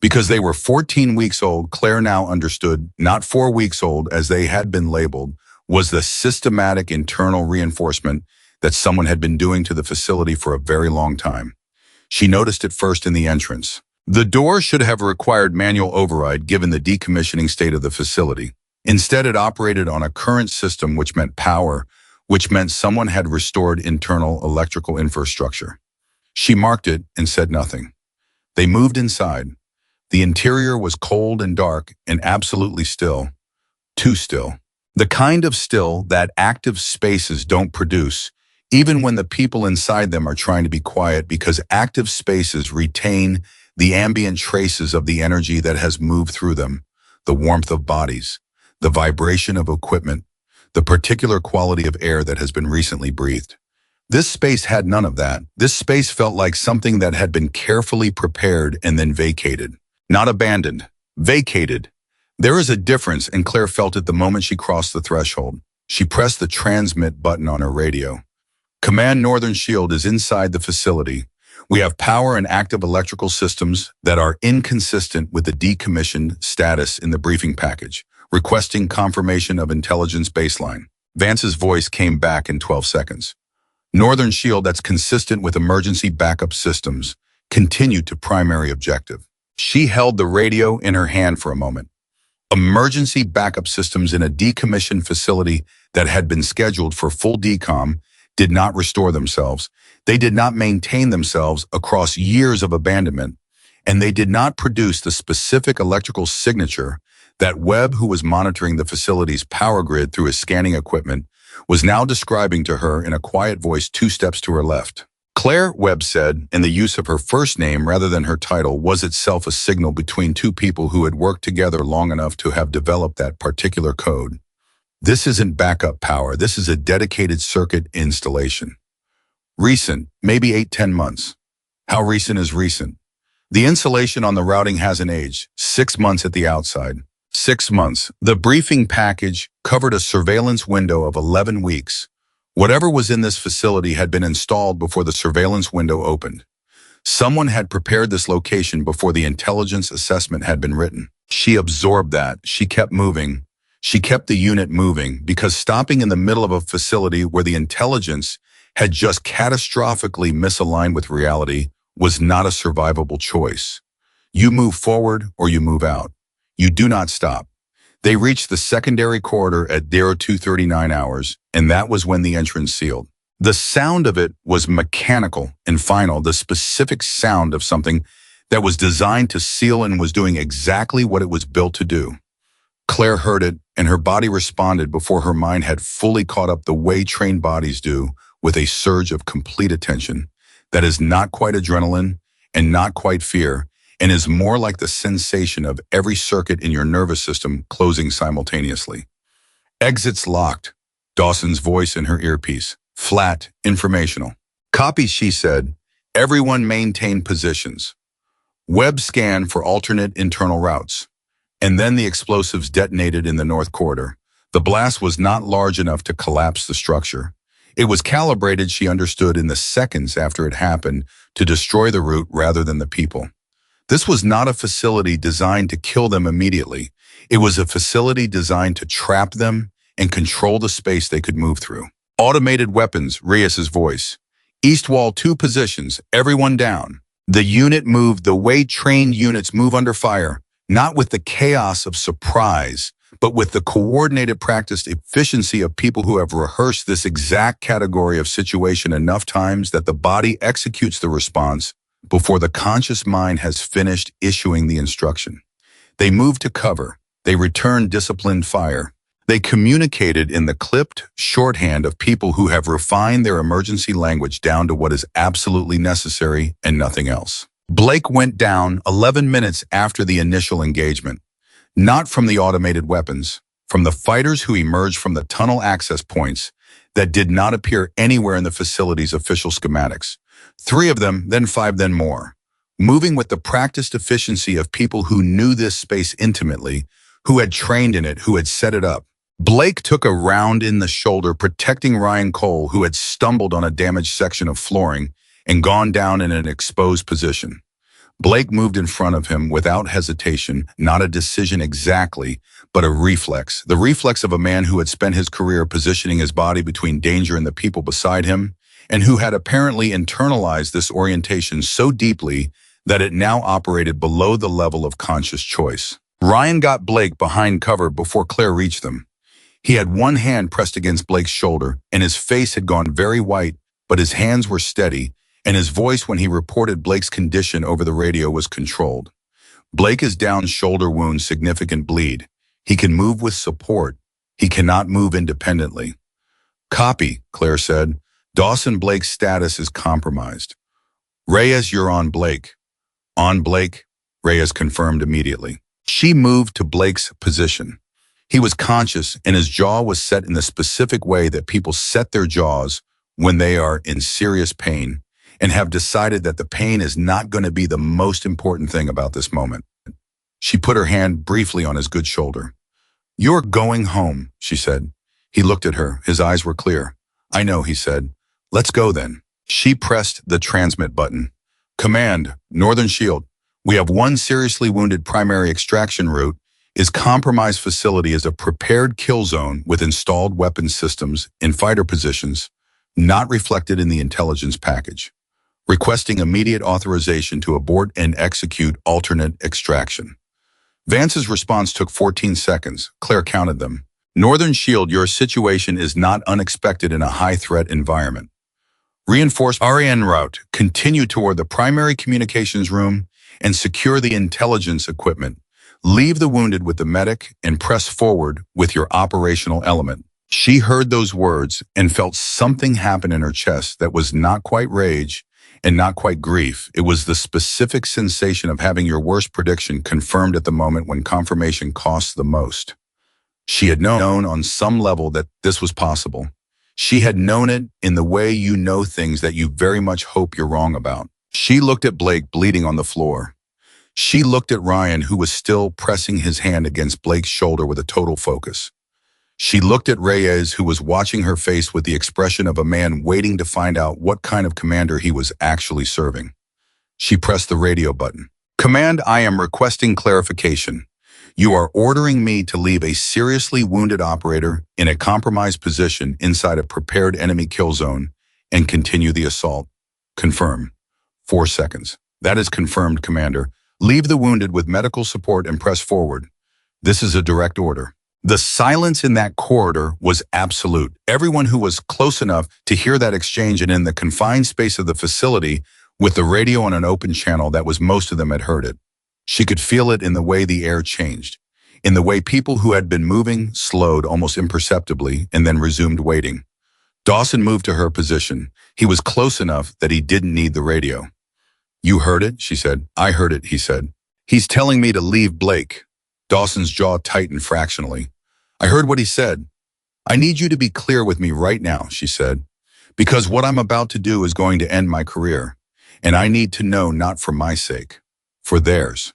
because they were 14 weeks old, Claire now understood, not 4 weeks old as they had been labeled, was the systematic internal reinforcement that someone had been doing to the facility for a very long time. She noticed it first in the entrance. The door should have required manual override given the decommissioning state of the facility. Instead, it operated on a current system, which meant power, which meant someone had restored internal electrical infrastructure. She marked it and said nothing. They moved inside. The interior was cold and dark and absolutely still. Too still. The kind of still that active spaces don't produce, even when the people inside them are trying to be quiet, because active spaces retain the ambient traces of the energy that has moved through them, the warmth of bodies, the vibration of equipment, the particular quality of air that has been recently breathed. This space had none of that. This space felt like something that had been carefully prepared and then vacated. Not abandoned, vacated. There is a difference, and Claire felt it the moment she crossed the threshold. She pressed the transmit button on her radio. "Command, Northern Shield is inside the facility. We have power and active electrical systems that are inconsistent with the decommissioned status in the briefing package, requesting confirmation of intelligence baseline." Vance's voice came back in 12 seconds. "Northern Shield, that's consistent with emergency backup systems. Continue to primary objective." She held the radio in her hand for a moment. Emergency backup systems in a decommissioned facility that had been scheduled for full decom did not restore themselves. They did not maintain themselves across years of abandonment, and they did not produce the specific electrical signature that Webb, who was monitoring the facility's power grid through his scanning equipment, was now describing to her in a quiet voice 2 steps to her left. Claire, Webb said, and the use of her first name rather than her title was itself a signal between two people who had worked together long enough to have developed that particular code. This isn't backup power, this is a dedicated circuit installation. Recent, maybe 8-10 months. How recent is recent? The insulation on the routing hasn't aged, 6 months at the outside. 6 months. The briefing package covered a surveillance window of 11 weeks. Whatever was in this facility had been installed before the surveillance window opened. Someone had prepared this location before the intelligence assessment had been written. She absorbed that. She kept moving. She kept the unit moving because stopping in the middle of a facility where the intelligence had just catastrophically misaligned with reality was not a survivable choice. You move forward or you move out. You do not stop. They reached the secondary corridor at 02:39 hours, and that was when the entrance sealed. The sound of it was mechanical and final, the specific sound of something that was designed to seal and was doing exactly what it was built to do. Claire heard it, and her body responded before her mind had fully caught up the way trained bodies do, with a surge of complete attention that is not quite adrenaline and not quite fear, and is more like the sensation of every circuit in your nervous system closing simultaneously. Exits locked. Dawson's voice in her earpiece. Flat, informational. Copy, she said. Everyone maintain positions. Webb scan for alternate internal routes. And then the explosives detonated in the north corridor. The blast was not large enough to collapse the structure. It was calibrated, she understood, in the seconds after it happened to destroy the route rather than the people. This was not a facility designed to kill them immediately. It was a facility designed to trap them and control the space they could move through. Automated weapons, Reyes's voice. East wall 2 positions, everyone down. The unit moved the way trained units move under fire, not with the chaos of surprise, but with the coordinated practiced efficiency of people who have rehearsed this exact category of situation enough times that the body executes the response before the conscious mind has finished issuing the instruction. They moved to cover. They returned disciplined fire. They communicated in the clipped shorthand of people who have refined their emergency language down to what is absolutely necessary and nothing else. Blake went down 11 minutes after the initial engagement. Not from the automated weapons, from the fighters who emerged from the tunnel access points that did not appear anywhere in the facility's official schematics. 3 of them, then 5, then more. Moving with the practiced efficiency of people who knew this space intimately, who had trained in it, who had set it up. Blake took a round in the shoulder, protecting Ryan Cole, who had stumbled on a damaged section of flooring and gone down in an exposed position. Blake moved in front of him without hesitation, not a decision exactly, but a reflex. The reflex of a man who had spent his career positioning his body between danger and the people beside him, and who had apparently internalized this orientation so deeply that it now operated below the level of conscious choice. Ryan got Blake behind cover before Claire reached them. He had one hand pressed against Blake's shoulder, and his face had gone very white, but his hands were steady, and his voice when he reported Blake's condition over the radio was controlled. Blake is down, shoulder wound, significant bleed. He can move with support. He cannot move independently. Copy, Claire said. Dawson, Blake's status is compromised. Reyes, you're on Blake. On Blake, Reyes confirmed immediately. She moved to Blake's position. He was conscious, and his jaw was set in the specific way that people set their jaws when they are in serious pain and have decided that the pain is not going to be the most important thing about this moment. She put her hand briefly on his good shoulder. You're going home, she said. He looked at her. His eyes were clear. I know, he said. Let's go then. She pressed the transmit button. Command, Northern Shield. We have one seriously wounded primary extraction route. Is compromised facility is a prepared kill zone with installed weapon systems in fighter positions, not reflected in the intelligence package. Requesting immediate authorization to abort and execute alternate extraction. Vance's response took 14 seconds. Claire counted them. Northern Shield, your situation is not unexpected in a high-threat environment. Reinforce RAN route. Continue toward the primary communications room and secure the intelligence equipment. Leave the wounded with the medic and press forward with your operational element. She heard those words and felt something happen in her chest that was not quite rage and not quite grief. It was the specific sensation of having your worst prediction confirmed at the moment when confirmation costs the most. She had known on some level that this was possible. She had known it in the way you know things that you very much hope you're wrong about. She looked at Blake bleeding on the floor. She looked at Ryan, who was still pressing his hand against Blake's shoulder with a total focus. She looked at Reyes, who was watching her face with the expression of a man waiting to find out what kind of commander he was actually serving. She pressed the radio button. "Command, I am requesting clarification. You are ordering me to leave a seriously wounded operator in a compromised position inside a prepared enemy kill zone and continue the assault. Confirm. 4 seconds. That is confirmed, Commander. Leave the wounded with medical support and press forward. This is a direct order." The silence in that corridor was absolute. Everyone who was close enough to hear that exchange and in the confined space of the facility with the radio on an open channel, that was most of them had heard it. She could feel it in the way the air changed, in the way people who had been moving slowed almost imperceptibly and then resumed waiting. Dawson moved to her position. He was close enough that he didn't need the radio. "You heard it?" she said. "I heard it," he said. "He's telling me to leave Blake." Dawson's jaw tightened fractionally. "I heard what he said. I need you to be clear with me right now," she said, "because what I'm about to do is going to end my career, and I need to know not for my sake, for theirs."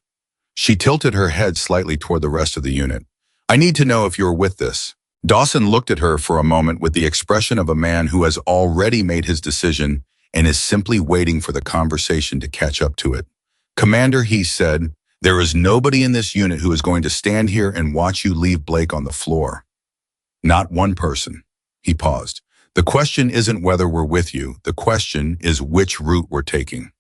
She tilted her head slightly toward the rest of the unit. "I need to know if you're with this." Dawson looked at her for a moment with the expression of a man who has already made his decision and is simply waiting for the conversation to catch up to it. "Commander," he said, "there is nobody in this unit who is going to stand here and watch you leave Blake on the floor. Not one person." He paused. "The question isn't whether we're with you. The question is which route we're taking."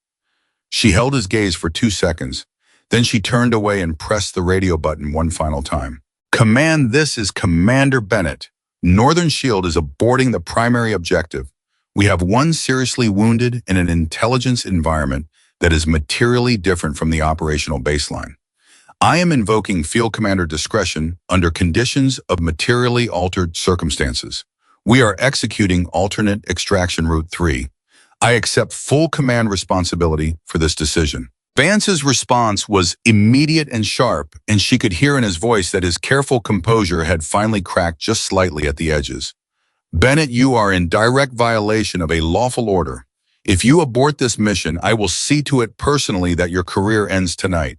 She held his gaze for 2 seconds. Then she turned away and pressed the radio button one final time. "Command, this is Commander Bennett. Northern Shield is aborting the primary objective. We have one seriously wounded in an intelligence environment that is materially different from the operational baseline. I am invoking Field Commander discretion under conditions of materially altered circumstances. We are executing alternate extraction route 3. I accept full command responsibility for this decision." Vance's response was immediate and sharp, and she could hear in his voice that his careful composure had finally cracked just slightly at the edges. "Bennett, you are in direct violation of a lawful order. If you abort this mission, I will see to it personally that your career ends tonight.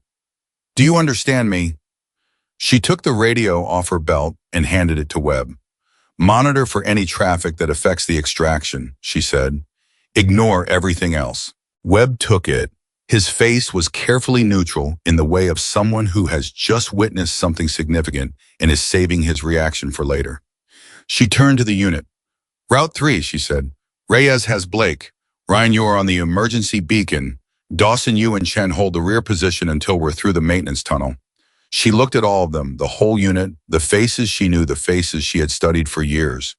Do you understand me?" She took the radio off her belt and handed it to Webb. "Monitor for any traffic that affects the extraction," she said. "Ignore everything else." Webb took it. His face was carefully neutral in the way of someone who has just witnessed something significant and is saving his reaction for later. She turned to the unit. "Route 3, she said. "Reyes has Blake. Ryan, you are on the emergency beacon. Dawson, you and Chen hold the rear position until we're through the maintenance tunnel." She looked at all of them, the whole unit, the faces she knew, the faces she had studied for years.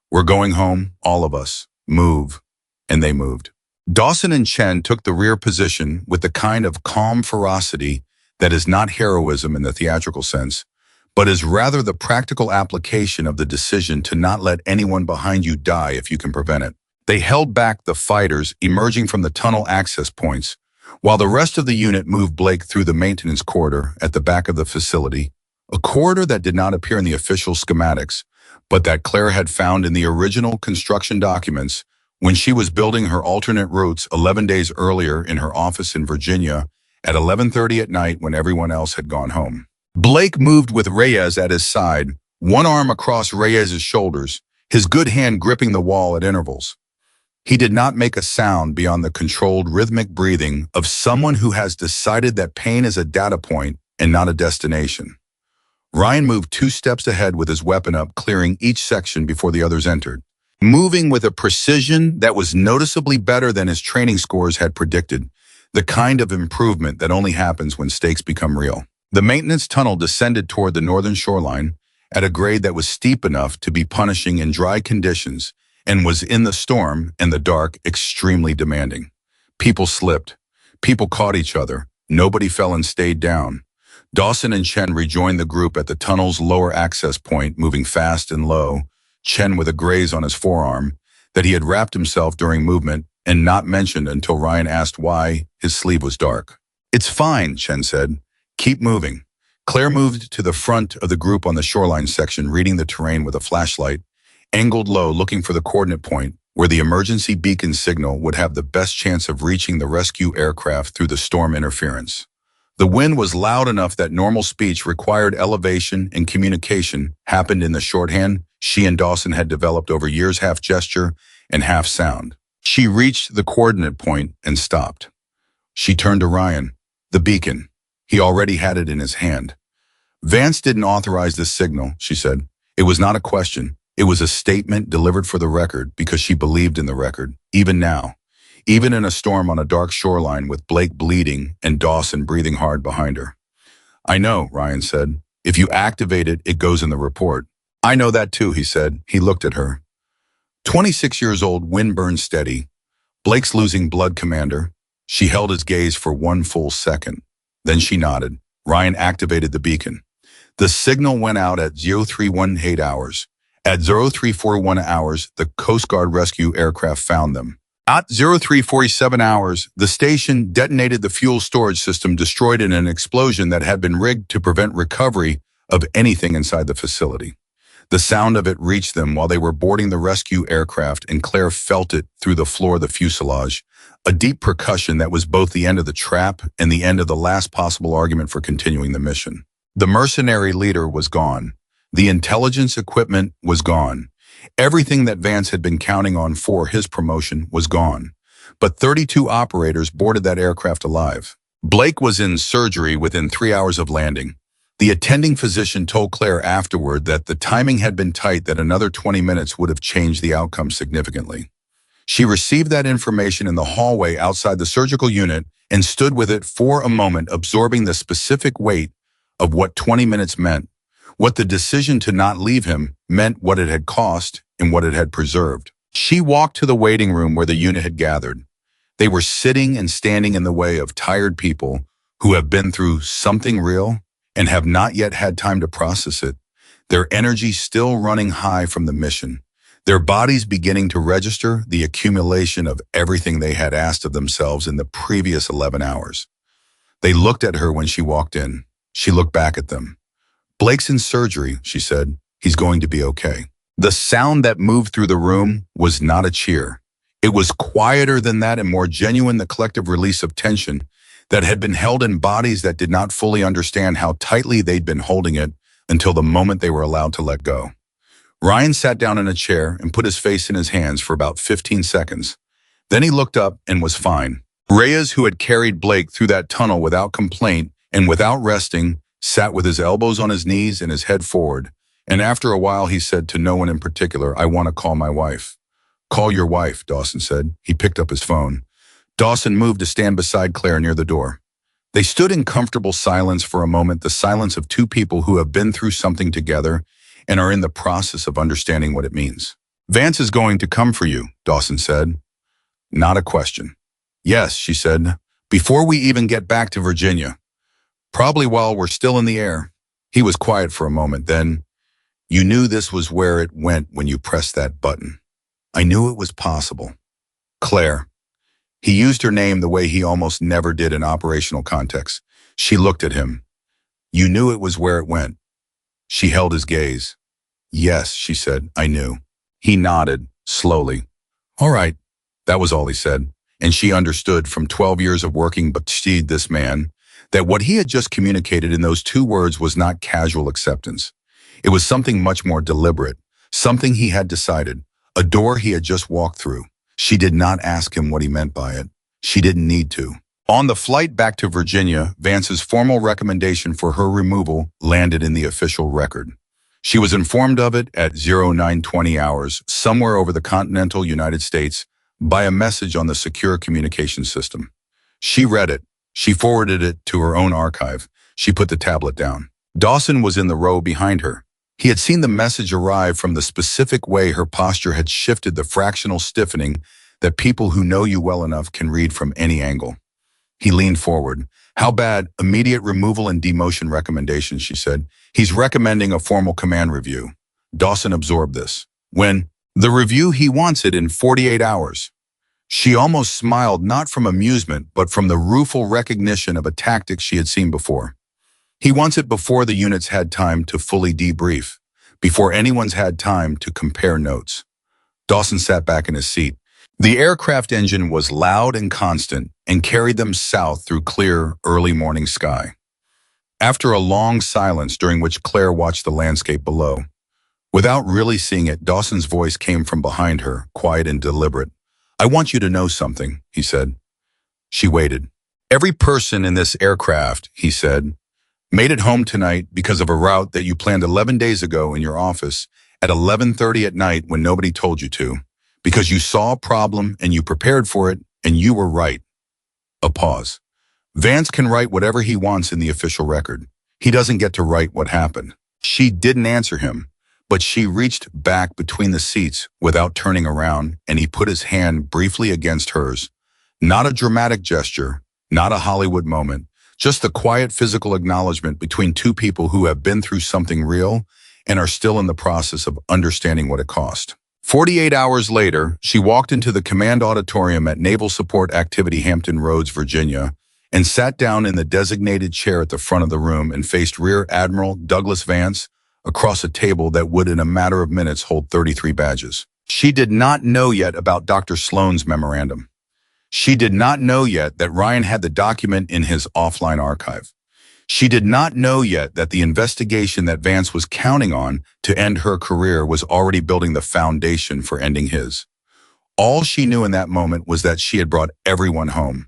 "We're going home, all of us. Move." And they moved. Dawson and Chen took the rear position with the kind of calm ferocity that is not heroism in the theatrical sense, but is rather the practical application of the decision to not let anyone behind you die if you can prevent it. They held back the fighters emerging from the tunnel access points, while the rest of the unit moved Blake through the maintenance corridor at the back of the facility, a corridor that did not appear in the official schematics, but that Claire had found in the original construction documents when she was building her alternate routes 11 days earlier in her office in Virginia at 11:30 at night when everyone else had gone home. Blake moved with Reyes at his side, one arm across Reyes's shoulders, his good hand gripping the wall at intervals. He did not make a sound beyond the controlled rhythmic breathing of someone who has decided that pain is a data point and not a destination. Ryan moved 2 steps ahead with his weapon up, clearing each section before the others entered, moving with a precision that was noticeably better than his training scores had predicted, the kind of improvement that only happens when stakes become real. The maintenance tunnel descended toward the northern shoreline at a grade that was steep enough to be punishing in dry conditions and was in the storm and the dark extremely demanding. People slipped. People caught each other. Nobody fell and stayed down. Dawson and Chen rejoined the group at the tunnel's lower access point, moving fast and low, Chen with a graze on his forearm that he had wrapped himself during movement and not mentioned until Ryan asked why his sleeve was dark. "It's fine," Chen said. "Keep moving." Claire moved to the front of the group on the shoreline section, reading the terrain with a flashlight, angled low, looking for the coordinate point where the emergency beacon signal would have the best chance of reaching the rescue aircraft through the storm interference. The wind was loud enough that normal speech required elevation, and communication happened in the shorthand she and Dawson had developed over years, half gesture and half sound. She reached the coordinate point and stopped. She turned to Ryan. "The beacon." He already had it in his hand. "Vance didn't authorize this signal," she said. It was not a question. It was a statement delivered for the record because she believed in the record, even now. Even in a storm on a dark shoreline with Blake bleeding and Dawson breathing hard behind her. "I know," Ryan said. "If you activate it, it goes in the report." "I know that too," he said. He looked at her. 26 years old, wind burned steady. "Blake's losing blood, Commander." She held his gaze for one full second. Then she nodded. Ryan activated the beacon. The signal went out at 0318 hours. At 0341 hours, the Coast Guard rescue aircraft found them. At 0347 hours, the station detonated the fuel storage system, destroyed in an explosion that had been rigged to prevent recovery of anything inside the facility. The sound of it reached them while they were boarding the rescue aircraft, and Claire felt it through the floor of the fuselage, a deep percussion that was both the end of the trap and the end of the last possible argument for continuing the mission. The mercenary leader was gone. The intelligence equipment was gone. Everything that Vance had been counting on for his promotion was gone. But 32 operators boarded that aircraft alive. Blake was in surgery within 3 hours of landing. The attending physician told Claire afterward that the timing had been tight, that another 20 minutes would have changed the outcome significantly. She received that information in the hallway outside the surgical unit and stood with it for a moment, absorbing the specific weight of what 20 minutes meant, what the decision to not leave him meant, what it had cost, and what it had preserved. She walked to the waiting room where the unit had gathered. They were sitting and standing in the way of tired people who have been through something real and have not yet had time to process it, their energy still running high from the mission, their bodies beginning to register the accumulation of everything they had asked of themselves in the previous 11 hours. They looked at her when she walked in. She looked back at them. "Blake's in surgery," she said. "He's going to be okay." The sound that moved through the room was not a cheer. It was quieter than that and more genuine, the collective release of tension that had been held in bodies that did not fully understand how tightly they'd been holding it until the moment they were allowed to let go. Ryan sat down in a chair and put his face in his hands for about 15 seconds. Then he looked up and was fine. Reyes, who had carried Blake through that tunnel without complaint and without resting, sat with his elbows on his knees and his head forward. And after a while, he said to no one in particular, "I want to call my wife." "Call your wife," Dawson said. He picked up his phone. Dawson moved to stand beside Claire near the door. They stood in comfortable silence for a moment, the silence of two people who have been through something together and are in the process of understanding what it means. "Vance is going to come for you," Dawson said. Not a question. "Yes," she said, "before we even get back to Virginia. Probably while we're still in the air." He was quiet for a moment. Then, "You knew this was where it went when you pressed that button." "I knew it was possible." "Claire." He used her name the way he almost never did in operational context. She looked at him. "You knew it was where it went." She held his gaze. "Yes," she said, "I knew." He nodded, slowly. "All right." That was all he said. And she understood from 12 years of working beside this man that what he had just communicated in those 2 words was not casual acceptance. It was something much more deliberate, something he had decided, a door he had just walked through. She did not ask him what he meant by it. She didn't need to. On the flight back to Virginia, Vance's formal recommendation for her removal landed in the official record. She was informed of it at 0920 hours, somewhere over the continental United States, by a message on the secure communication system. She read it. She forwarded it to her own archive. She put the tablet down. Dawson was in the row behind her. He had seen the message arrive from the specific way her posture had shifted, the fractional stiffening that people who know you well enough can read from any angle. He leaned forward. How bad? Immediate removal and demotion recommendations, she said. He's recommending a formal command review. Dawson absorbed this. When? The review, he wants it in 48 hours. She almost smiled, not from amusement, but from the rueful recognition of a tactic she had seen before. He wants it before the units had time to fully debrief, before anyone's had time to compare notes. Dawson sat back in his seat. The aircraft engine was loud and constant and carried them south through clear, early morning sky. After a long silence during which Claire watched the landscape below, without really seeing it, Dawson's voice came from behind her, quiet and deliberate. I want you to know something, he said. She waited. Every person in this aircraft, he said, made it home tonight because of a route that you planned 11 days ago in your office at 11:30 at night when nobody told you to, because you saw a problem and you prepared for it and you were right. A pause. Vance can write whatever he wants in the official record. He doesn't get to write what happened. She didn't answer him, but she reached back between the seats without turning around, and he put his hand briefly against hers. Not a dramatic gesture, not a Hollywood moment, just the quiet physical acknowledgement between two people who have been through something real and are still in the process of understanding what it cost. 48 hours later, she walked into the command auditorium at Naval Support Activity Hampton Roads, Virginia, and sat down in the designated chair at the front of the room and faced Rear Admiral Douglas Vance across a table that would in a matter of minutes hold 33 badges. She did not know yet about Dr. Sloan's memorandum. She did not know yet that Ryan had the document in his offline archive. She did not know yet that the investigation that Vance was counting on to end her career was already building the foundation for ending his. All she knew in that moment was that she had brought everyone home,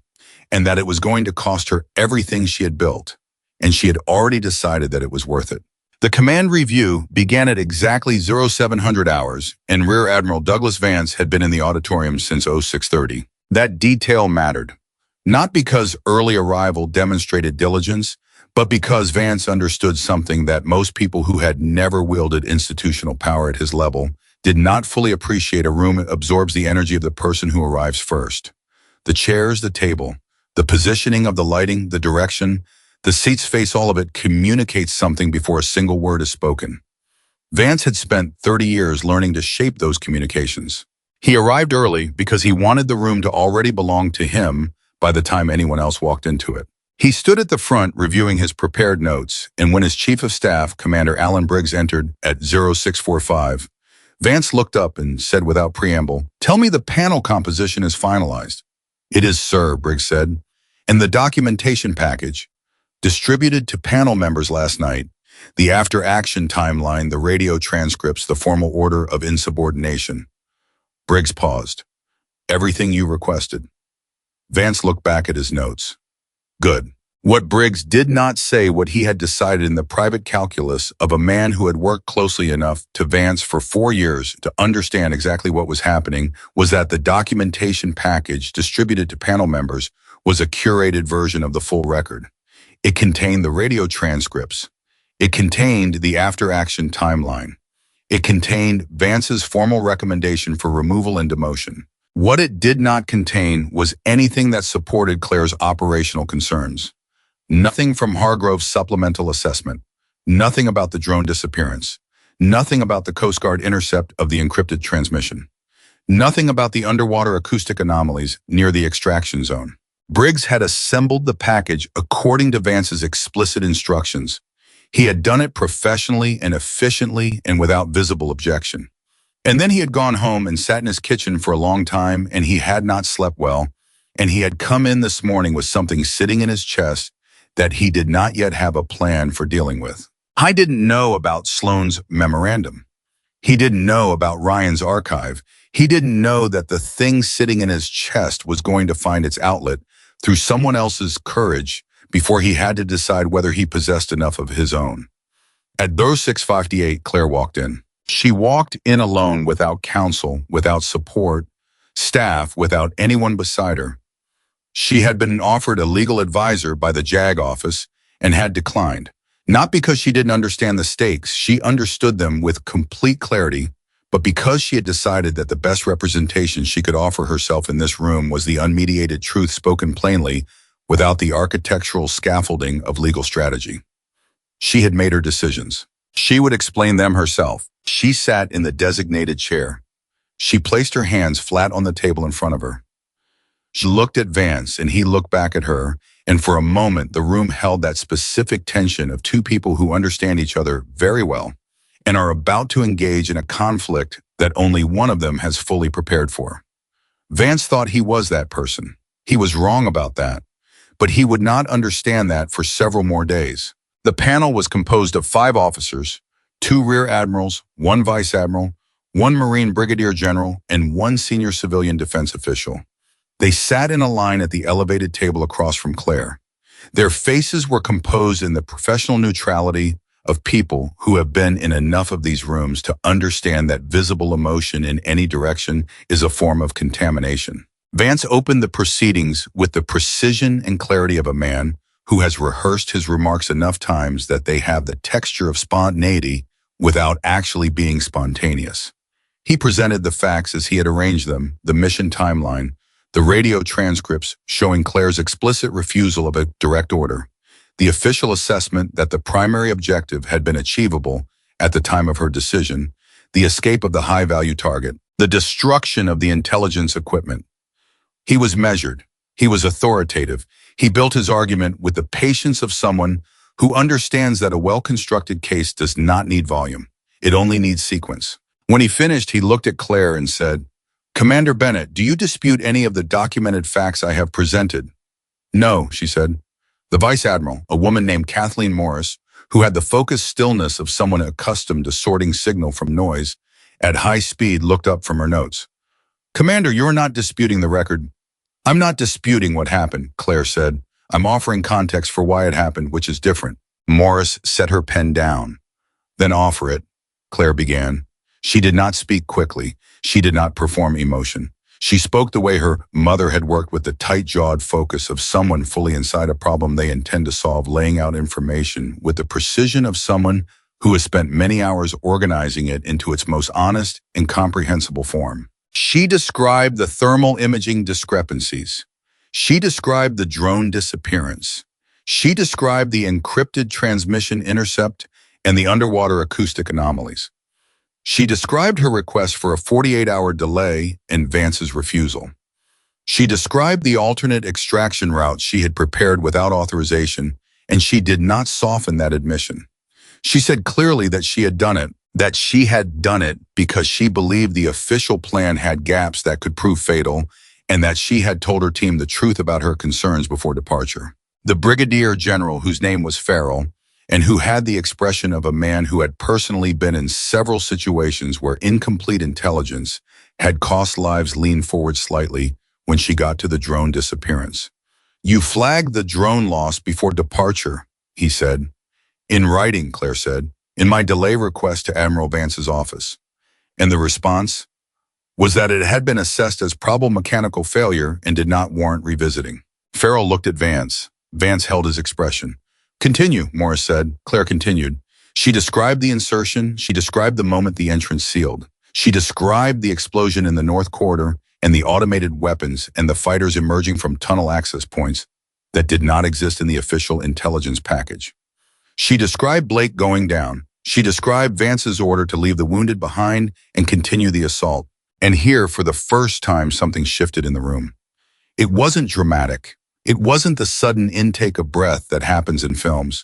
and that it was going to cost her everything she had built, and she had already decided that it was worth it. The command review began at exactly 0700 hours, and Rear Admiral Douglas Vance had been in the auditorium since 0630. That detail mattered, not because early arrival demonstrated diligence, but because Vance understood something that most people who had never wielded institutional power at his level did not fully appreciate. A room absorbs the energy of the person who arrives first. The chairs, the table, the positioning of the lighting, the direction, the seats face, all of it communicates something before a single word is spoken. Vance had spent 30 years learning to shape those communications. He arrived early because he wanted the room to already belong to him by the time anyone else walked into it. He stood at the front reviewing his prepared notes, and when his Chief of Staff, Commander Alan Briggs, entered at 0645, Vance looked up and said without preamble, "Tell me the panel composition is finalized." "It is, sir," Briggs said. "And the documentation package, distributed to panel members last night, the after-action timeline, the radio transcripts, the formal order of insubordination." Briggs paused. "Everything you requested." Vance looked back at his notes. Good. What Briggs did not say, what he had decided in the private calculus of a man who had worked closely enough to Vance for 4 years to understand exactly what was happening, was that the documentation package distributed to panel members was a curated version of the full record. It contained the radio transcripts. It contained the after-action timeline. It contained Vance's formal recommendation for removal and demotion. What it did not contain was anything that supported Claire's operational concerns. Nothing from Hargrove's supplemental assessment. Nothing about the drone disappearance. Nothing about the Coast Guard intercept of the encrypted transmission. Nothing about the underwater acoustic anomalies near the extraction zone. Briggs had assembled the package according to Vance's explicit instructions. He had done it professionally and efficiently and without visible objection. And then he had gone home and sat in his kitchen for a long time, and he had not slept well, and he had come in this morning with something sitting in his chest that he did not yet have a plan for dealing with. I didn't know about Sloan's memorandum. He didn't know about Ryan's archive. He didn't know that the thing sitting in his chest was going to find its outlet through someone else's courage before he had to decide whether he possessed enough of his own. At 0658, Claire walked in. She walked in alone, without counsel, without support, staff, without anyone beside her. She had been offered a legal advisor by the JAG office and had declined. Not because she didn't understand the stakes, she understood them with complete clarity, but because she had decided that the best representation she could offer herself in this room was the unmediated truth spoken plainly, without the architectural scaffolding of legal strategy. She had made her decisions. She would explain them herself. She sat in the designated chair. She placed her hands flat on the table in front of her. She looked at Vance and he looked back at her, and for a moment the room held that specific tension of two people who understand each other very well and are about to engage in a conflict that only one of them has fully prepared for. Vance thought he was that person. He was wrong about that, but he would not understand that for several more days. The panel was composed of 5 officers, 2 rear admirals, 1 vice admiral, 1 Marine brigadier general, and 1 senior civilian defense official. They sat in a line at the elevated table across from Claire. Their faces were composed in the professional neutrality of people who have been in enough of these rooms to understand that visible emotion in any direction is a form of contamination. Vance opened the proceedings with the precision and clarity of a man who has rehearsed his remarks enough times that they have the texture of spontaneity without actually being spontaneous. He presented the facts as he had arranged them, the mission timeline, the radio transcripts showing Claire's explicit refusal of a direct order, the official assessment that the primary objective had been achievable at the time of her decision, the escape of the high-value target, the destruction of the intelligence equipment. He was measured. He was authoritative. He built his argument with the patience of someone who understands that a well-constructed case does not need volume. It only needs sequence. When he finished, he looked at Claire and said, "Commander Bennett, do you dispute any of the documented facts I have presented?" "No," she said. The Vice Admiral, a woman named Kathleen Morris, who had the focused stillness of someone accustomed to sorting signal from noise, at high speed looked up from her notes. "Commander, you're not disputing the record." "I'm not disputing what happened," Claire said. "I'm offering context for why it happened, which is different." Morris set her pen down. "Then offer it," Claire began. She did not speak quickly. She did not perform emotion. She spoke the way her mother had worked, with the tight-jawed focus of someone fully inside a problem they intend to solve, laying out information with the precision of someone who has spent many hours organizing it into its most honest and comprehensible form. She described the thermal imaging discrepancies. She described the drone disappearance. She described the encrypted transmission intercept and the underwater acoustic anomalies. She described her request for a 48-hour delay and Vance's refusal. She described the alternate extraction route she had prepared without authorization, and she did not soften that admission. She said clearly that she had done it because she believed the official plan had gaps that could prove fatal, and that she had told her team the truth about her concerns before departure. The brigadier general, whose name was Farrell, and who had the expression of a man who had personally been in several situations where incomplete intelligence had cost lives, leaned forward slightly when she got to the drone disappearance. "You flagged the drone loss before departure," he said. "In writing," Claire said, "in my delay request to Admiral Vance's office." And the response was that it had been assessed as probable mechanical failure and did not warrant revisiting. Farrell looked at Vance. Vance held his expression. "Continue," Morris said. Claire continued. She described the insertion. She described the moment the entrance sealed. She described the explosion in the North Corridor and the automated weapons and the fighters emerging from tunnel access points that did not exist in the official intelligence package. She described Blake going down. She described Vance's order to leave the wounded behind and continue the assault. And here, for the first time, something shifted in the room. It wasn't dramatic. It wasn't the sudden intake of breath that happens in films.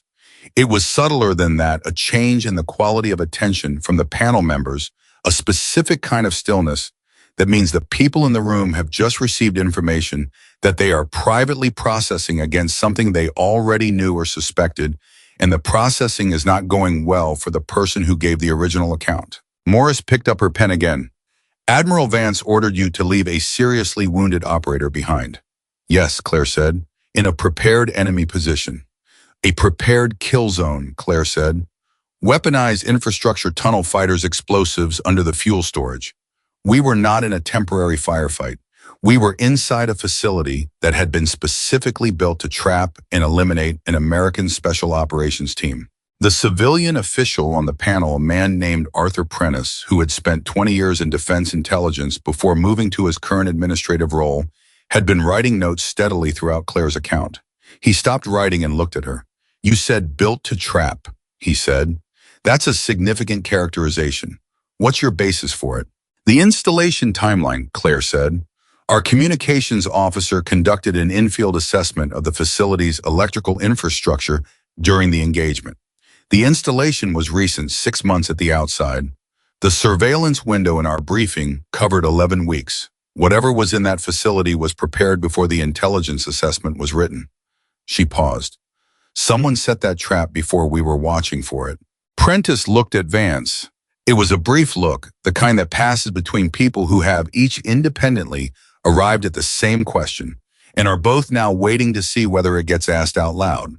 It was subtler than that, a change in the quality of attention from the panel members, a specific kind of stillness that means the people in the room have just received information that they are privately processing against something they already knew or suspected, and the processing is not going well for the person who gave the original account. Morris picked up her pen again. "Admiral Vance ordered you to leave a seriously wounded operator behind." "Yes," Claire said, "in a prepared enemy position." "A prepared kill zone," Claire said. "Weaponized infrastructure, tunnel fighters, explosives under the fuel storage. We were not in a temporary firefight. We were inside a facility that had been specifically built to trap and eliminate an American special operations team." The civilian official on the panel, a man named Arthur Prentice, who had spent 20 years in defense intelligence before moving to his current administrative role, had been writing notes steadily throughout Claire's account. He stopped writing and looked at her. "You said built to trap," he said. "That's a significant characterization. What's your basis for it?" "The installation timeline," Claire said. "Our communications officer conducted an in-field assessment of the facility's electrical infrastructure during the engagement. The installation was recent, 6 months at the outside. The surveillance window in our briefing covered 11 weeks. Whatever was in that facility was prepared before the intelligence assessment was written." She paused. "Someone set that trap before we were watching for it." Prentice looked at Vance. It was a brief look, the kind that passes between people who have each independently arrived at the same question and are both now waiting to see whether it gets asked out loud.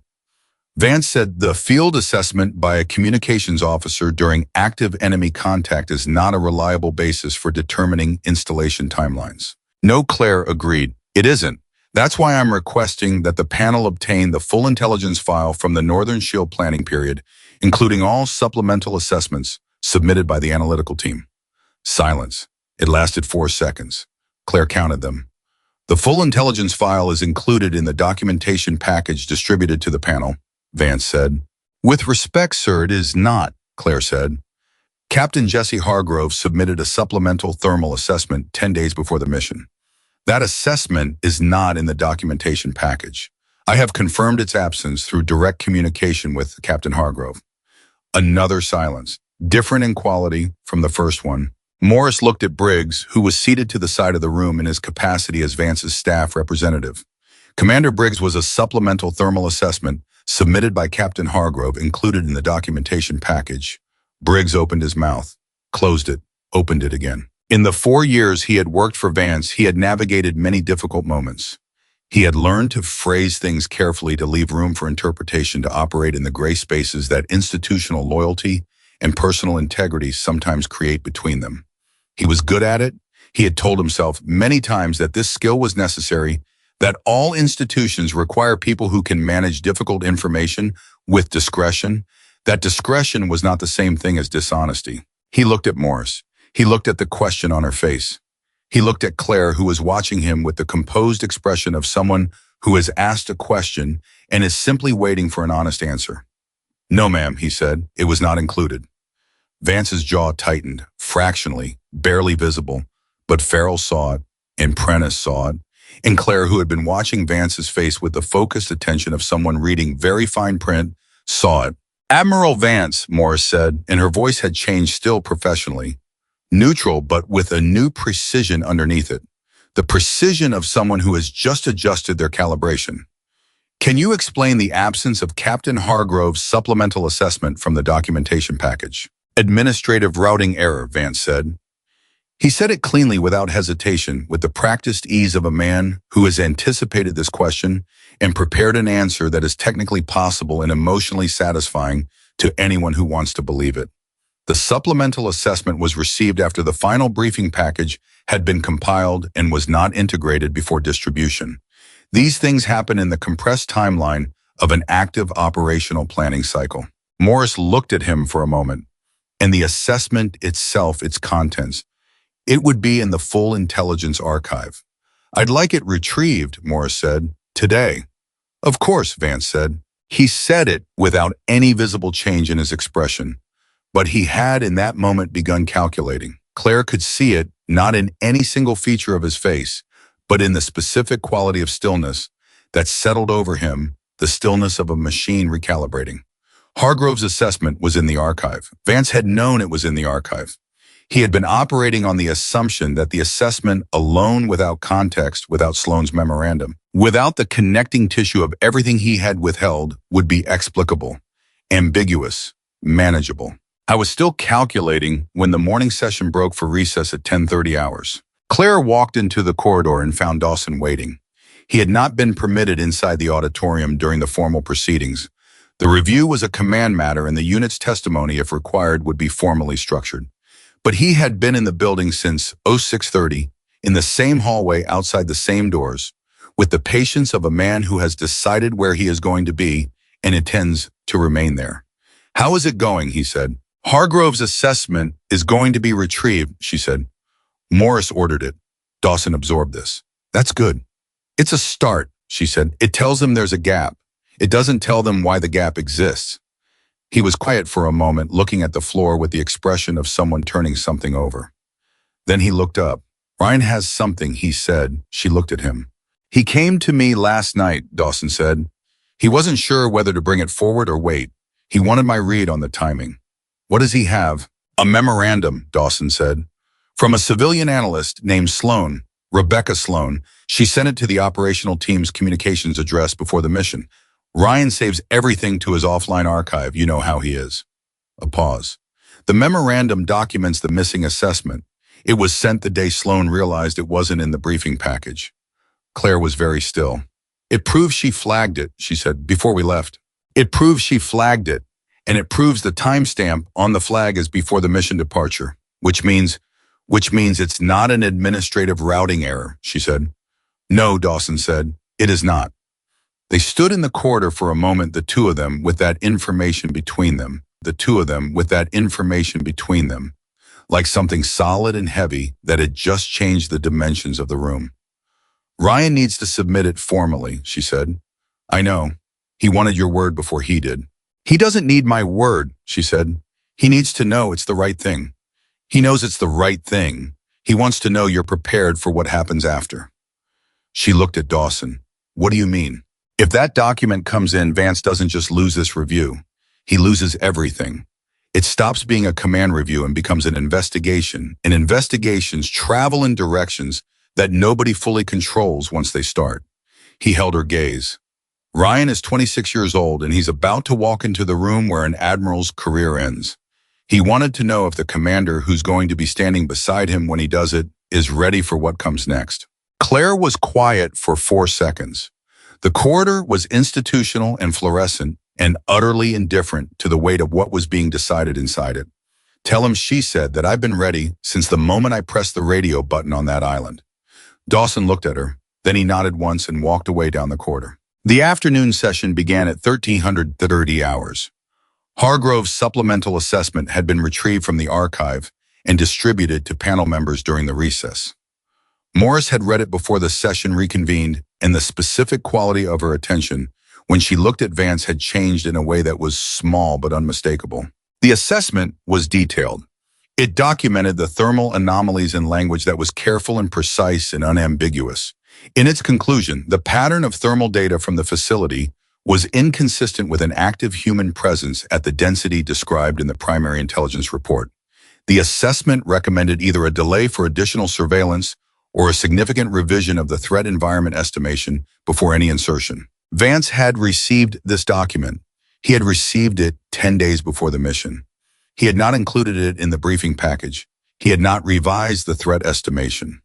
Vance said the field assessment by a communications officer during active enemy contact is not a reliable basis for determining installation timelines. "No," Claire agreed. "It isn't. That's why I'm requesting that the panel obtain the full intelligence file from the Northern Shield planning period, including all supplemental assessments submitted by the analytical team." Silence. It lasted 4 seconds. Claire counted them. "The full intelligence file is included in the documentation package distributed to the panel," Vance said. "With respect, sir, it is not," Claire said. "Captain Jesse Hargrove submitted a supplemental thermal assessment 10 days before the mission. That assessment is not in the documentation package. I have confirmed its absence through direct communication with Captain Hargrove." Another silence, different in quality from the first one. Morris looked at Briggs, who was seated to the side of the room in his capacity as Vance's staff representative. Commander Briggs was a supplemental thermal assessment submitted by Captain Hargrove, included in the documentation package. Briggs opened his mouth, closed it, opened it again. In the 4 years he had worked for Vance, he had navigated many difficult moments. He had learned to phrase things carefully to leave room for interpretation, to operate in the gray spaces that institutional loyalty and personal integrity sometimes create between them. He was good at it. He had told himself many times that this skill was necessary, that all institutions require people who can manage difficult information with discretion, that discretion was not the same thing as dishonesty. He looked at Morris. He looked at the question on her face. He looked at Claire, who was watching him with the composed expression of someone who has asked a question and is simply waiting for an honest answer. "No, ma'am," he said. "It was not included." Vance's jaw tightened, fractionally, barely visible, but Farrell saw it, and Prentice saw it, and Claire, who had been watching Vance's face with the focused attention of someone reading very fine print, saw it. "Admiral Vance," Morris said, and her voice had changed, still professionally. Neutral, but with a new precision underneath it. The precision of someone who has just adjusted their calibration. "Can you explain the absence of Captain Hargrove's supplemental assessment from the documentation package?" "Administrative routing error," Vance said. He said it cleanly, without hesitation, with the practiced ease of a man who has anticipated this question and prepared an answer that is technically possible and emotionally satisfying to anyone who wants to believe it. The supplemental assessment was received after the final briefing package had been compiled and was not integrated before distribution. These things happen in the compressed timeline of an active operational planning cycle. Morris looked at him for a moment, and the assessment itself, its contents, it would be in the full intelligence archive. "I'd like it retrieved," Morris said, "today." "Of course," Vance said. He said it without any visible change in his expression, but he had in that moment begun calculating. Claire could see it, not in any single feature of his face, but in the specific quality of stillness that settled over him, the stillness of a machine recalibrating. Hargrove's assessment was in the archive. Vance had known it was in the archive. He had been operating on the assumption that the assessment alone, without context, without Sloan's memorandum, without the connecting tissue of everything he had withheld, would be explicable, ambiguous, manageable. I was still calculating when the morning session broke for recess at 10:30 hours. Claire walked into the corridor and found Dawson waiting. He had not been permitted inside the auditorium during the formal proceedings. The review was a command matter, and the unit's testimony, if required, would be formally structured. But he had been in the building since 06:30, in the same hallway outside the same doors, with the patience of a man who has decided where he is going to be and intends to remain there. "How is it going?" he said. "Hargrove's assessment is going to be retrieved," she said. "Morris ordered it." Dawson absorbed this. "That's good. It's a start. she said. It tells them there's a gap. It doesn't tell them why the gap exists. He was quiet for a moment, looking at the floor with the expression of someone turning something over. Then he looked up. Ryan has something, he said. She looked at him. He came to me last night, Dawson said. He wasn't sure whether to bring it forward or wait. He wanted my read on the timing. What does he have? A memorandum, Dawson said. From a civilian analyst named Sloan, Rebecca Sloan. She sent it to the operational team's communications address before the mission. Ryan saves everything to his offline archive. You know how he is. A pause. The memorandum documents the missing assessment. It was sent the day Sloan realized it wasn't in the briefing package. Claire was very still. It proves she flagged it, she said, before we left. It proves she flagged it, and it proves the timestamp on the flag is before the mission departure, which means it's not an administrative routing error, she said. No, Dawson said, it is not. They stood in the corridor for a moment, the two of them with that information between them, like something solid and heavy that had just changed the dimensions of the room. Ryan needs to submit it formally, she said. I know. He wanted your word before he did. He doesn't need my word, she said. He needs to know it's the right thing. He knows it's the right thing. He wants to know you're prepared for what happens after. She looked at Dawson. What do you mean? If that document comes in, Vance doesn't just lose this review. He loses everything. It stops being a command review and becomes an investigation. And investigations travel in directions that nobody fully controls once they start. He held her gaze. Ryan is 26 years old, and he's about to walk into the room where an admiral's career ends. He wanted to know if the commander who's going to be standing beside him when he does it is ready for what comes next. Claire was quiet for 4 seconds. The corridor was institutional and fluorescent and utterly indifferent to the weight of what was being decided inside it. Tell him, she said, that I've been ready since the moment I pressed the radio button on that island. Dawson looked at her. Then he nodded once and walked away down the corridor. The afternoon session began at 1330 hours. Hargrove's supplemental assessment had been retrieved from the archive and distributed to panel members during the recess. Morris had read it before the session reconvened, and the specific quality of her attention when she looked at Vance had changed in a way that was small but unmistakable. The assessment was detailed. It documented the thermal anomalies in language that was careful and precise and unambiguous. In its conclusion, the pattern of thermal data from the facility was inconsistent with an active human presence at the density described in the primary intelligence report. The assessment recommended either a delay for additional surveillance or a significant revision of the threat environment estimation before any insertion. Vance had received this document. He had received it 10 days before the mission. He had not included it in the briefing package. He had not revised the threat estimation.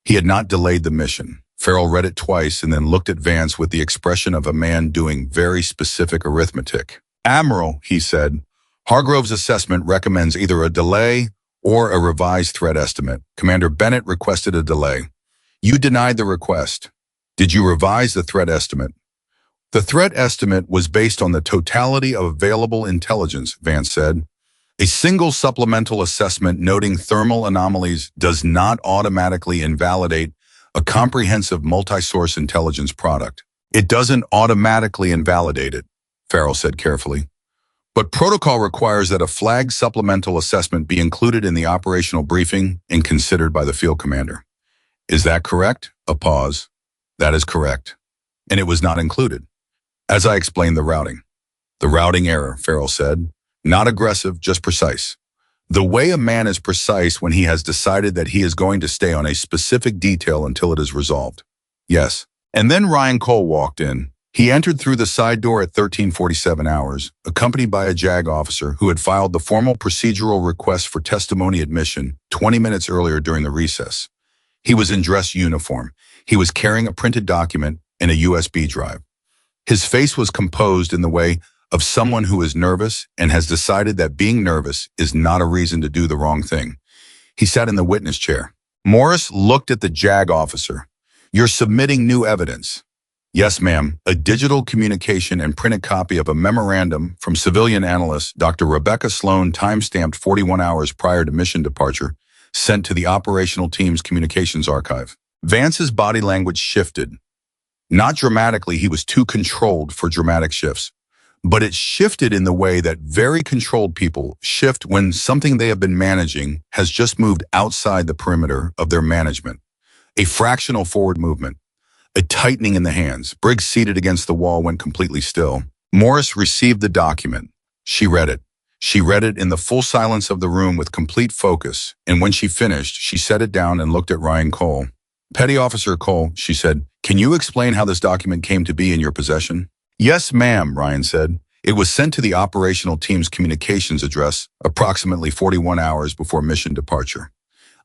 He had not delayed the mission. Farrell read it twice and then looked at Vance with the expression of a man doing very specific arithmetic. Admiral, he said, Hargrove's assessment recommends either a delay or a revised threat estimate. Commander Bennett requested a delay. You denied the request. Did you revise the threat estimate? The threat estimate was based on the totality of available intelligence, Vance said. A single supplemental assessment noting thermal anomalies does not automatically invalidate a comprehensive multi-source intelligence product. It doesn't automatically invalidate it, Farrell said carefully. But protocol requires that a flagged supplemental assessment be included in the operational briefing and considered by the field commander. Is that correct? A pause. That is correct. And it was not included. As I explained the routing error, Farrell said. Not aggressive, just precise. The way a man is precise when he has decided that he is going to stay on a specific detail until it is resolved. Yes. And then Ryan Cole walked in. He entered through the side door at 1347 hours, accompanied by a JAG officer who had filed the formal procedural request for testimony admission 20 minutes earlier during the recess. He was in dress uniform. He was carrying a printed document and a USB drive. His face was composed in the way of someone who is nervous and has decided that being nervous is not a reason to do the wrong thing. He sat in the witness chair. Morris looked at the JAG officer. You're submitting new evidence. Yes, ma'am. A digital communication and printed copy of a memorandum from civilian analyst Dr. Rebecca Sloan, timestamped 41 hours prior to mission departure, sent to the operational team's communications archive. Vance's body language shifted. Not dramatically, he was too controlled for dramatic shifts. But it shifted in the way that very controlled people shift when something they have been managing has just moved outside the perimeter of their management. A fractional forward movement, a tightening in the hands. Briggs, seated against the wall, went completely still. Morris received the document. She read it. She read it in the full silence of the room with complete focus, and when she finished, she set it down and looked at Ryan Cole. "Petty Officer Cole," she said, "can you explain how this document came to be in your possession?" "Yes, ma'am," Ryan said. "It was sent to the operational team's communications address approximately 41 hours before mission departure.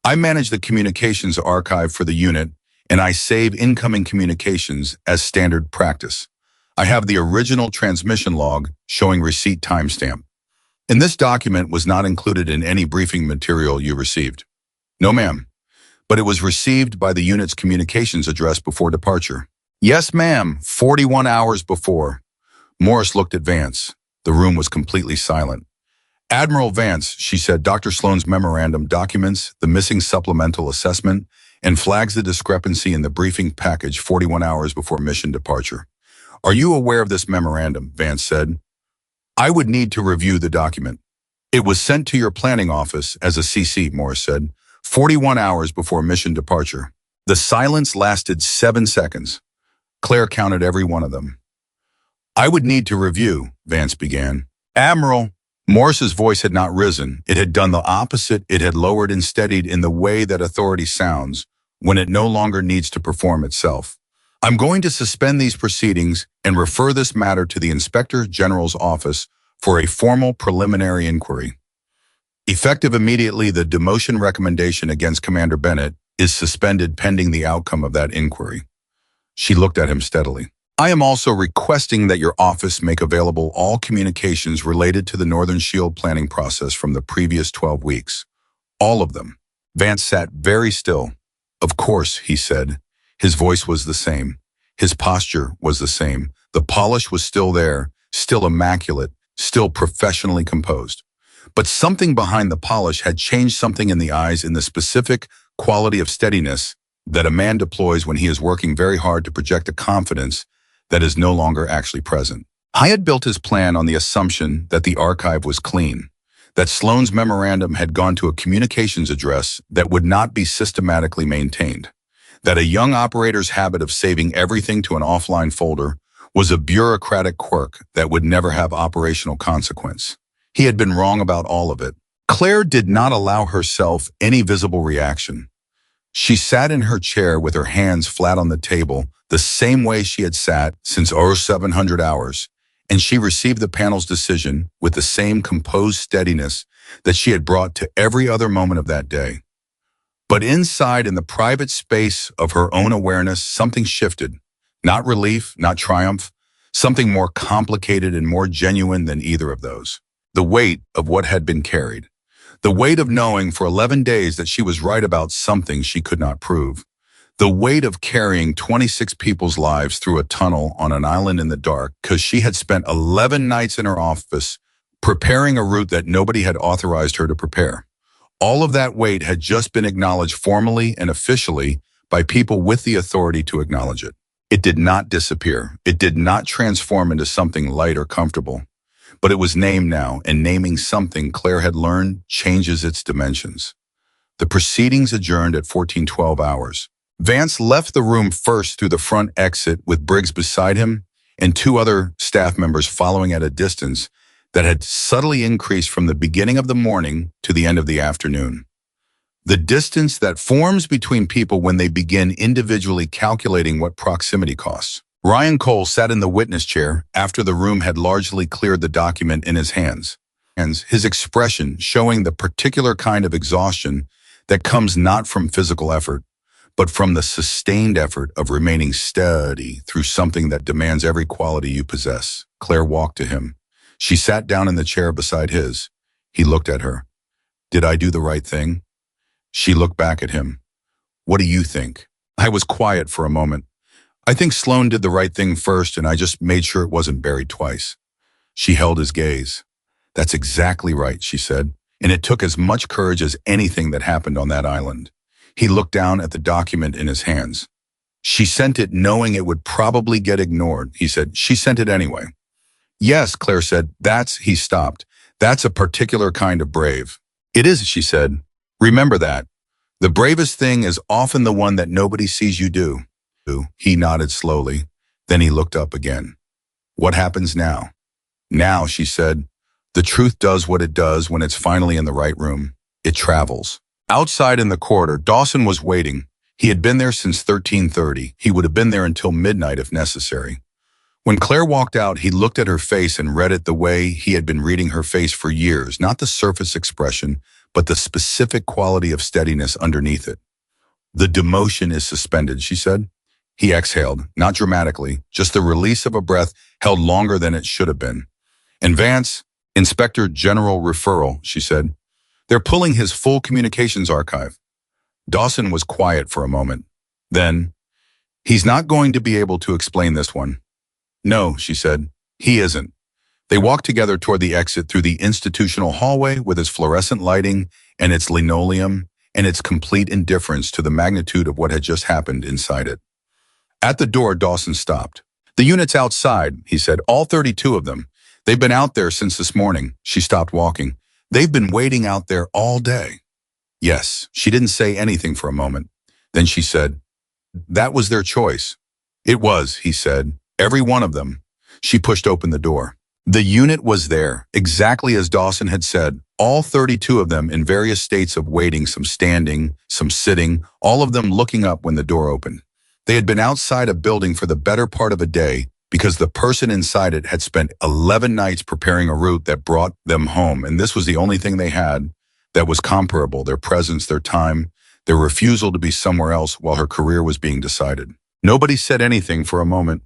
I manage the communications archive for the unit, and I save incoming communications as standard practice. I have the original transmission log showing receipt timestamp. And this document was not included in any briefing material you received." "No, ma'am. But it was received by the unit's communications address before departure." "Yes, ma'am, 41 hours before." Morris looked at Vance. The room was completely silent. "Admiral Vance," she said, "Dr. Sloan's memorandum documents the missing supplemental assessment and flags the discrepancy in the briefing package 41 hours before mission departure. Are you aware of this memorandum?" Vance said. "I would need to review the document." "It was sent to your planning office as a CC," Morris said, 41 hours before mission departure. The silence lasted 7 seconds. Claire counted every one of them. "I would need to review," Vance began. "Admiral," Morris's voice had not risen. It had done the opposite. It had lowered and steadied in the way that authority sounds when it no longer needs to perform itself. "I'm going to suspend these proceedings and refer this matter to the Inspector General's office for a formal preliminary inquiry. Effective immediately, the demotion recommendation against Commander Bennett is suspended pending the outcome of that inquiry." She looked at him steadily. "I am also requesting that your office make available all communications related to the Northern Shield planning process from the previous 12 weeks. All of them." Vance sat very still. "Of course," he said. His voice was the same. His posture was the same. The polish was still there, still immaculate, still professionally composed. But something behind the polish had changed something in the eyes, in the specific quality of steadiness that a man deploys when he is working very hard to project a confidence that is no longer actually present. I had built his plan on the assumption that the archive was clean, that Sloan's memorandum had gone to a communications address that would not be systematically maintained, that a young operator's habit of saving everything to an offline folder was a bureaucratic quirk that would never have operational consequence. He had been wrong about all of it. Claire did not allow herself any visible reaction. She sat in her chair with her hands flat on the table, the same way she had sat since 0700 hours, and she received the panel's decision with the same composed steadiness that she had brought to every other moment of that day. But inside, in the private space of her own awareness, something shifted. Not relief, not triumph, something more complicated and more genuine than either of those. The weight of what had been carried. The weight of knowing for 11 days that she was right about something she could not prove. The weight of carrying 26 people's lives through a tunnel on an island in the dark because she had spent 11 nights in her office preparing a route that nobody had authorized her to prepare. All of that weight had just been acknowledged formally and officially by people with the authority to acknowledge it. It did not disappear. It did not transform into something light or comfortable. But it was named now, and naming something, Claire had learned, changes its dimensions. The proceedings adjourned at 1412 hours. Vance left the room first through the front exit with Briggs beside him and 2 other staff members following at a distance that had subtly increased from the beginning of the morning to the end of the afternoon. The distance that forms between people when they begin individually calculating what proximity costs. Ryan Cole sat in the witness chair after the room had largely cleared the document in his hands, his expression showing the particular kind of exhaustion that comes not from physical effort, but from the sustained effort of remaining steady through something that demands every quality you possess. Claire walked to him. She sat down in the chair beside his. He looked at her. "Did I do the right thing?" She looked back at him. "What do you think?" I was quiet for a moment. "I think Sloan did the right thing first, and I just made sure it wasn't buried twice." She held his gaze. "That's exactly right," she said, "and it took as much courage as anything that happened on that island." He looked down at the document in his hands. She sent it knowing it would probably get ignored, he said. She sent it anyway. Yes, Claire said. He stopped. That's a particular kind of brave. It is, she said. Remember that. The bravest thing is often the one that nobody sees you do. He nodded slowly. Then he looked up again. What happens now? Now, she said, the truth does what it does when it's finally in the right room. It travels. Outside in the corridor, Dawson was waiting. He had been there since 13:30. He would have been there until midnight if necessary. When Claire walked out, he looked at her face and read it the way he had been reading her face for years, not the surface expression, but the specific quality of steadiness underneath it. The demotion is suspended, she said. He exhaled, not dramatically, just the release of a breath held longer than it should have been. And Vance, Inspector General referral, she said. They're pulling his full communications archive. Dawson was quiet for a moment. Then, he's not going to be able to explain this one. No, she said, he isn't. They walked together toward the exit through the institutional hallway with its fluorescent lighting and its linoleum and its complete indifference to the magnitude of what had just happened inside it. At the door, Dawson stopped. The unit's outside, he said, all 32 of them. They've been out there since this morning. She stopped walking. They've been waiting out there all day. Yes, she didn't say anything for a moment. Then she said, that was their choice. It was, he said, every one of them. She pushed open the door. The unit was there, exactly as Dawson had said, all 32 of them in various states of waiting, some standing, some sitting, all of them looking up when the door opened. They had been outside a building for the better part of a day because the person inside it had spent 11 nights preparing a route that brought them home, and this was the only thing they had that was comparable, their presence, their time, their refusal to be somewhere else while her career was being decided. Nobody said anything for a moment.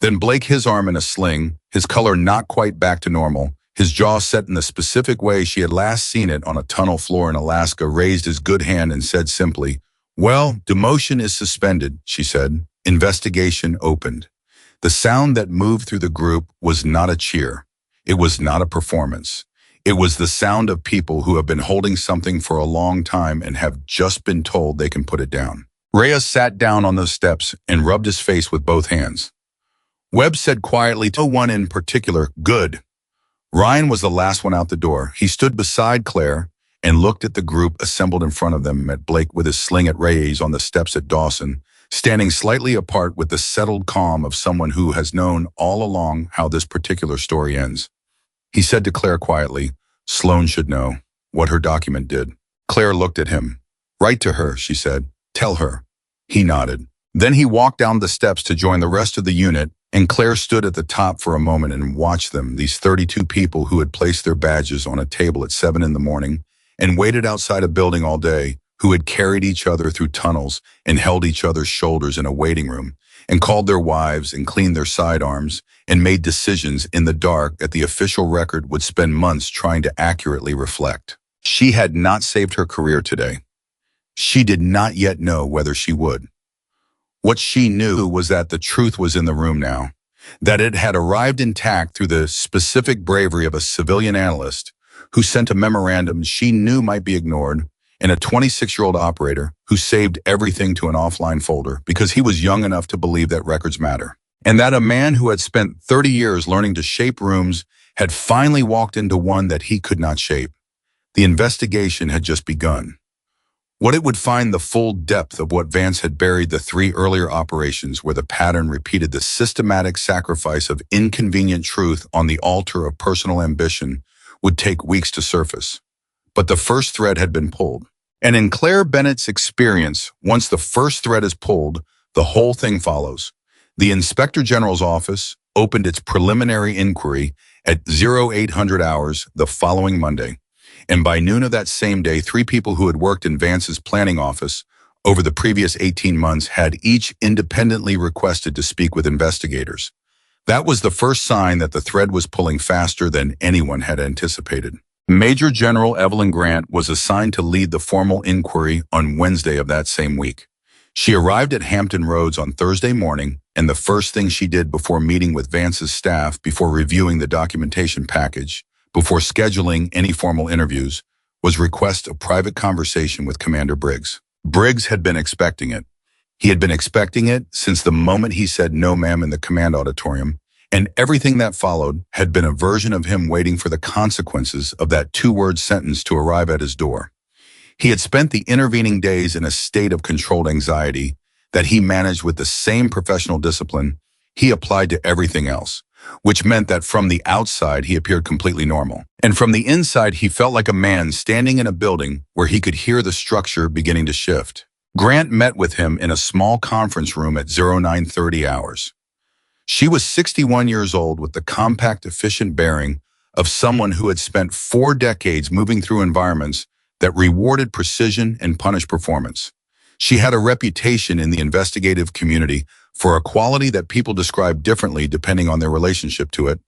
Then Blake, his arm in a sling, his color not quite back to normal, his jaw set in the specific way she had last seen it on a tunnel floor in Alaska, raised his good hand and said simply, well, demotion is suspended, she said. Investigation opened. The sound that moved through the group was not a cheer. It was not a performance. It was the sound of people who have been holding something for a long time and have just been told they can put it down. Reyes sat down on those steps and rubbed his face with both hands. Webb said quietly to no one in particular, good. Ryan was the last one out the door. He stood beside Claire and looked at the group assembled in front of them, at Blake with his sling at Reyes on the steps at Dawson, standing slightly apart with the settled calm of someone who has known all along how this particular story ends. He said to Claire quietly, Sloane should know what her document did. Claire looked at him. Write to her, she said. Tell her. He nodded. Then he walked down the steps to join the rest of the unit, and Claire stood at the top for a moment and watched them, these 32 people who had placed their badges on a table at 7 in the morning and waited outside a building all day, who had carried each other through tunnels and held each other's shoulders in a waiting room and called their wives and cleaned their sidearms and made decisions in the dark that the official record would spend months trying to accurately reflect. She had not saved her career today. She did not yet know whether she would. What she knew was that the truth was in the room now, that it had arrived intact through the specific bravery of a civilian analyst who sent a memorandum she knew might be ignored, and a 26-year-old operator who saved everything to an offline folder because he was young enough to believe that records matter. And that a man who had spent 30 years learning to shape rooms had finally walked into one that he could not shape. The investigation had just begun. What it would find the full depth of what Vance had buried the 3 earlier operations where the pattern repeated the systematic sacrifice of inconvenient truth on the altar of personal ambition would take weeks to surface. But the first thread had been pulled. And in Claire Bennett's experience, once the first thread is pulled, the whole thing follows. The Inspector General's office opened its preliminary inquiry at 0800 hours the following Monday. And by noon of that same day, 3 people who had worked in Vance's planning office over the previous 18 months had each independently requested to speak with investigators. That was the first sign that the thread was pulling faster than anyone had anticipated. Major General Evelyn Grant was assigned to lead the formal inquiry on Wednesday of that same week. She arrived at Hampton Roads on Thursday morning, and the first thing she did before meeting with Vance's staff, before reviewing the documentation package, before scheduling any formal interviews, was request a private conversation with Commander Briggs. Briggs had been expecting it. He had been expecting it since the moment he said no ma'am in the command auditorium, and everything that followed had been a version of him waiting for the consequences of that two-word sentence to arrive at his door. He had spent the intervening days in a state of controlled anxiety that he managed with the same professional discipline he applied to everything else, which meant that from the outside he appeared completely normal. And from the inside he felt like a man standing in a building where he could hear the structure beginning to shift. Grant met with him in a small conference room at 0930 hours. She was 61 years old with the compact, efficient bearing of someone who had spent 4 decades moving through environments that rewarded precision and punished performance. She had a reputation in the investigative community for a quality that people described differently depending on their relationship to it.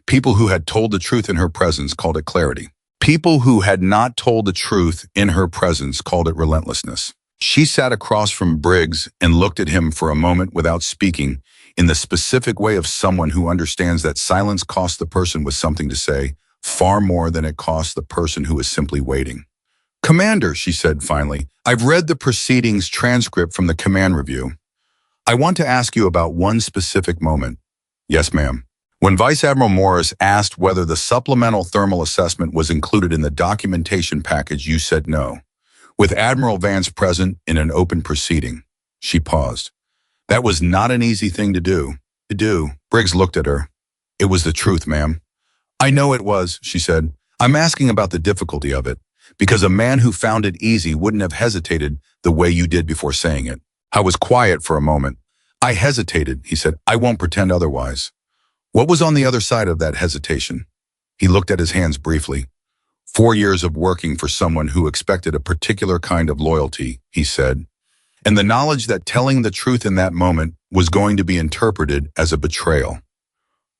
People who had told the truth in her presence called it clarity. People who had not told the truth in her presence called it relentlessness. She sat across from Briggs and looked at him for a moment without speaking, in the specific way of someone who understands that silence costs the person with something to say far more than it costs the person who is simply waiting. "Commander," she said finally, "I've read the proceedings transcript from the command review. I want to ask you about one specific moment." "Yes, ma'am." "When Vice Admiral Morris asked whether the supplemental thermal assessment was included in the documentation package, you said no, with Admiral Vance present in an open proceeding." She paused. "That was not an easy thing to do." Briggs looked at her. "It was the truth, ma'am." "I know it was," she said. "I'm asking about the difficulty of it, because a man who found it easy wouldn't have hesitated the way you did before saying it." I was quiet for a moment. "I hesitated," he said. "I won't pretend otherwise." "What was on the other side of that hesitation?" He looked at his hands briefly. 4 years of working for someone who expected a particular kind of loyalty," he said, "and the knowledge that telling the truth in that moment was going to be interpreted as a betrayal."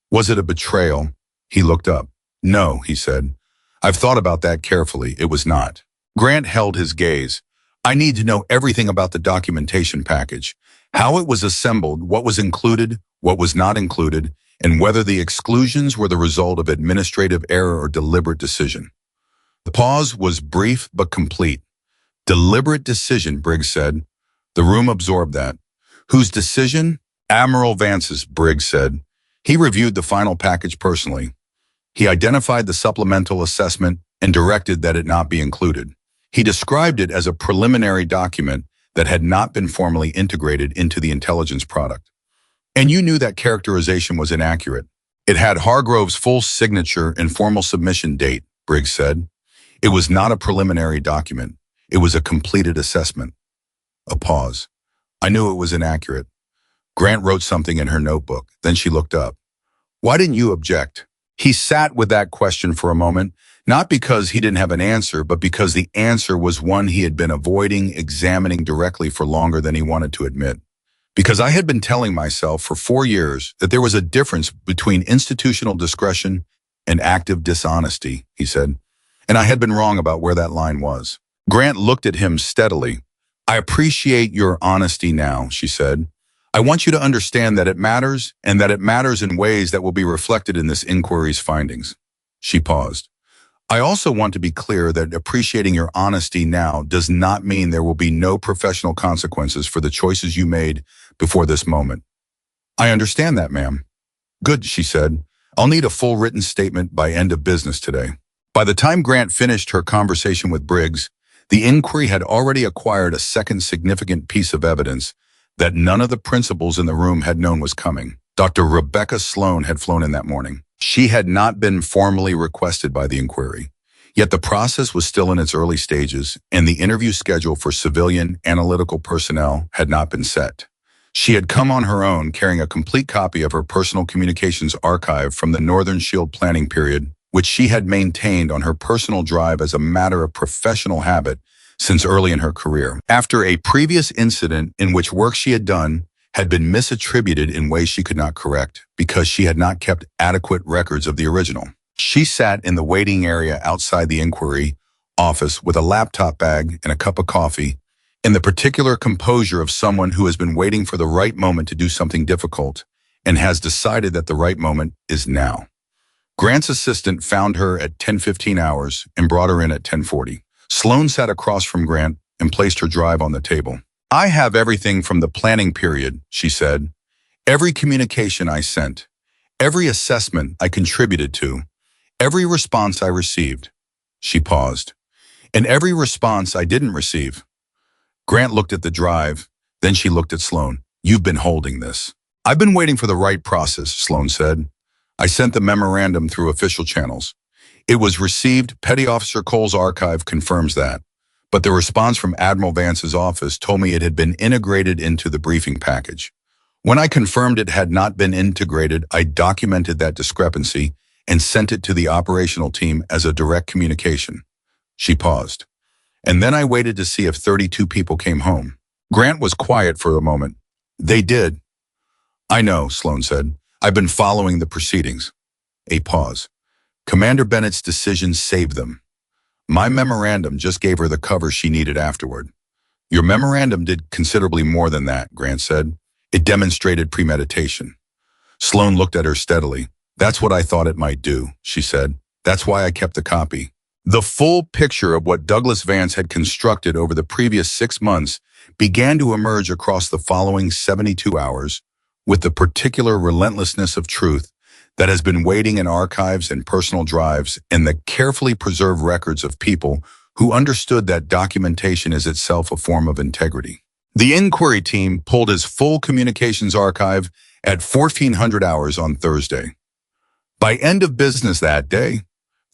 "Was it a betrayal?" He looked up. "No," he said. "I've thought about that carefully. It was not." Grant held his gaze. "I need to know everything about the documentation package, how it was assembled, what was included, what was not included, and whether the exclusions were the result of administrative error or deliberate decision." The pause was brief but complete. "Deliberate decision," Briggs said. The room absorbed that. "Whose decision?" "Admiral Vance's," Briggs said. "He reviewed the final package personally. He identified the supplemental assessment and directed that it not be included. He described it as a preliminary document that had not been formally integrated into the intelligence product. And you knew that characterization was inaccurate. It had Hargrove's full signature and formal submission date," Briggs said. "It was not a preliminary document. It was a completed assessment." A pause. "I knew it was inaccurate." Grant wrote something in her notebook. Then she looked up. "Why didn't you object?" He sat with that question for a moment, not because he didn't have an answer, but because the answer was one he had been avoiding examining directly for longer than he wanted to admit. "Because I had been telling myself for 4 years that there was a difference between institutional discretion and active dishonesty," he said, "and I had been wrong about where that line was." Grant looked at him steadily. "I appreciate your honesty now," she said. "I want you to understand that it matters, and that it matters in ways that will be reflected in this inquiry's findings." She paused. "I also want to be clear that appreciating your honesty now does not mean there will be no professional consequences for the choices you made before this moment." "I understand that, ma'am." "Good," she said. "I'll need a full written statement by end of business today." By the time Grant finished her conversation with Briggs, the inquiry had already acquired a second significant piece of evidence that none of the principals in the room had known was coming. Dr. Rebecca Sloan had flown in that morning. She had not been formally requested by the inquiry, yet the process was still in its early stages, and the interview schedule for civilian analytical personnel had not been set. She had come on her own, carrying a complete copy of her personal communications archive from the Northern Shield planning period, which she had maintained on her personal drive as a matter of professional habit since early in her career, after a previous incident in which work she had done had been misattributed in ways she could not correct because she had not kept adequate records of the original. She sat in the waiting area outside the inquiry office with a laptop bag and a cup of coffee, in the particular composure of someone who has been waiting for the right moment to do something difficult and has decided that the right moment is now. Grant's assistant found her at 10:15 hours and brought her in at 10:40. Sloan sat across from Grant and placed her drive on the table. I have everything from the planning period, she said. Every communication I sent, every assessment I contributed to, every response I received. She paused. And every response I didn't receive. Grant looked at the drive, then she looked at Sloan. You've been holding this. I've been waiting for the right process, Sloan said. I sent the memorandum through official channels. It was received. Petty Officer Cole's archive confirms that. But the response from Admiral Vance's office told me it had been integrated into the briefing package. When I confirmed it had not been integrated, I documented that discrepancy and sent it to the operational team as a direct communication. She paused. And then I waited to see if 32 people came home. Grant was quiet for a moment. They did. I know, Sloan said. I've been following the proceedings. A pause. Commander Bennett's decision saved them. My memorandum just gave her the cover she needed afterward. Your memorandum did considerably more than that, Grant said. It demonstrated premeditation. Sloan looked at her steadily. That's what I thought it might do, she said. That's why I kept the copy. The full picture of what Douglas Vance had constructed over the previous 6 months began to emerge across the following 72 hours with the particular relentlessness of truth that has been waiting in archives and personal drives and the carefully preserved records of people who understood that documentation is itself a form of integrity. The inquiry team pulled his full communications archive at 1400 hours on Thursday. By end of business that day,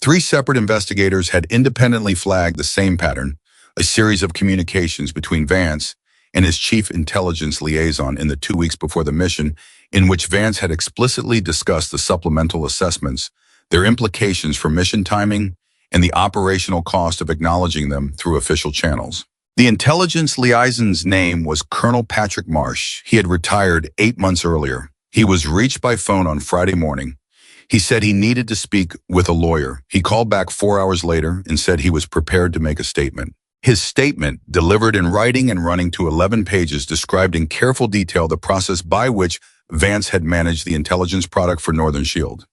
3 separate investigators had independently flagged the same pattern, a series of communications between Vance and his chief intelligence liaison in the 2 weeks before the mission, in which Vance had explicitly discussed the supplemental assessments, their implications for mission timing, and the operational cost of acknowledging them through official channels. The intelligence liaison's name was Colonel Patrick Marsh. He had retired 8 months earlier. He was reached by phone on Friday morning. He said he needed to speak with a lawyer. He called back 4 hours later and said he was prepared to make a statement. His statement, delivered in writing and running to 11 pages, described in careful detail the process by which Vance had managed the intelligence product for Northern Shield.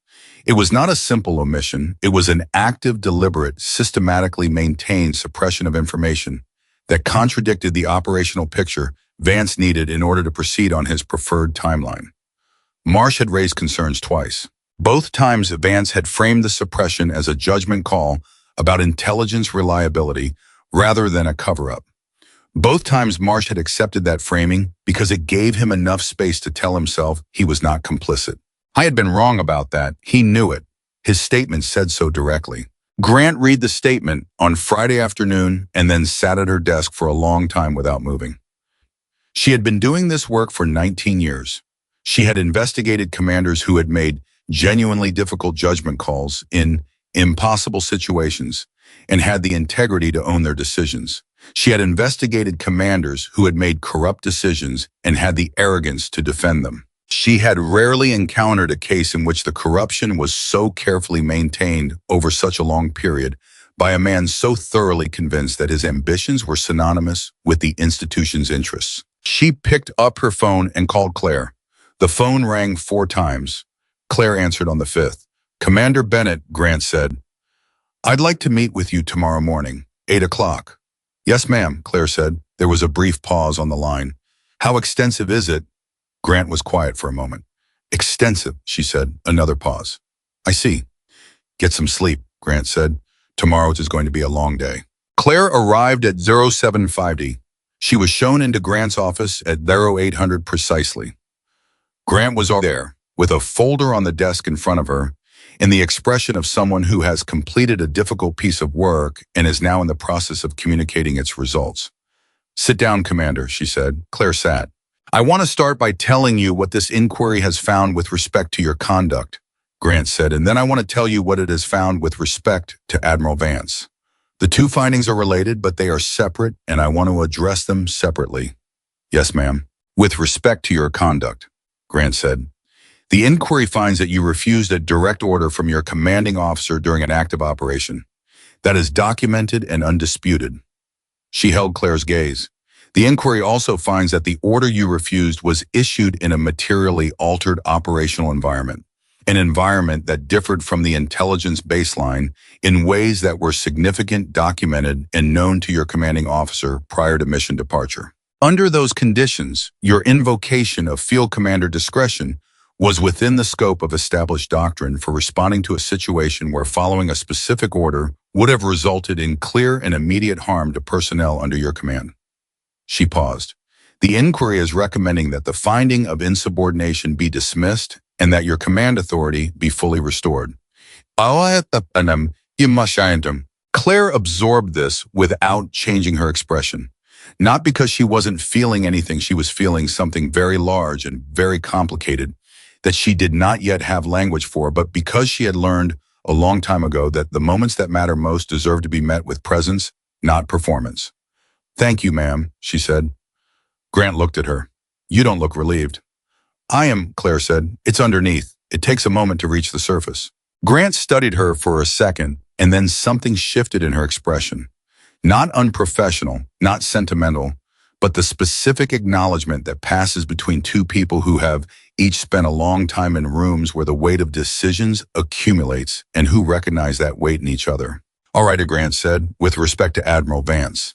It was not a simple omission. It was an active, deliberate, systematically maintained suppression of information that contradicted the operational picture Vance needed in order to proceed on his preferred timeline. Marsh had raised concerns twice. Both times Vance had framed the suppression as a judgment call about intelligence reliability rather than a cover-up. Both times Marsh had accepted that framing because it gave him enough space to tell himself he was not complicit. I had been wrong about that. He knew it. His statement said so directly. Grant read the statement on Friday afternoon and then sat at her desk for a long time without moving. She had been doing this work for 19 years. She had investigated commanders who had made genuinely difficult judgment calls in impossible situations and had the integrity to own their decisions. She had investigated commanders who had made corrupt decisions and had the arrogance to defend them. She had rarely encountered a case in which the corruption was so carefully maintained over such a long period by a man so thoroughly convinced that his ambitions were synonymous with the institution's interests. She picked up her phone and called Claire. The phone rang 4 times. Claire answered on the 5th. Commander Bennett, Grant said. I'd like to meet with you tomorrow morning, 8 o'clock. Yes, ma'am, Claire said. There was a brief pause on the line. How extensive is it? Grant was quiet for a moment. Extensive, she said. Another pause. I see. Get some sleep, Grant said. Tomorrow is going to be a long day. Claire arrived at 0750. She was shown into Grant's office at 0800 precisely. Grant was there, with a folder on the desk in front of her, and the expression of someone who has completed a difficult piece of work and is now in the process of communicating its results. Sit down, Commander, she said. Claire sat. I want to start by telling you what this inquiry has found with respect to your conduct, Grant said, and then I want to tell you what it has found with respect to Admiral Vance. The 2 findings are related, but they are separate, and I want to address them separately. Yes, ma'am. With respect to your conduct, Grant said. The inquiry finds that you refused a direct order from your commanding officer during an active operation. That is documented and undisputed. She held Claire's gaze. The inquiry also finds that the order you refused was issued in a materially altered operational environment, an environment that differed from the intelligence baseline in ways that were significant, documented, and known to your commanding officer prior to mission departure. Under those conditions, your invocation of field commander discretion was within the scope of established doctrine for responding to a situation where following a specific order would have resulted in clear and immediate harm to personnel under your command. She paused. The inquiry is recommending that the finding of insubordination be dismissed and that your command authority be fully restored. Claire absorbed this without changing her expression. Not because she wasn't feeling anything, she was feeling something very large and very complicated that she did not yet have language for, but because she had learned a long time ago that the moments that matter most deserve to be met with presence, not performance. "Thank you, ma'am," she said. Grant looked at her. "You don't look relieved." "I am," Claire said. "It's underneath. It takes a moment to reach the surface." Grant studied her for a second, and then something shifted in her expression. Not unprofessional, not sentimental, but the specific acknowledgement that passes between two people who have each spent a long time in rooms where the weight of decisions accumulates and who recognize that weight in each other. "All right," Grant said, "with respect to Admiral Vance."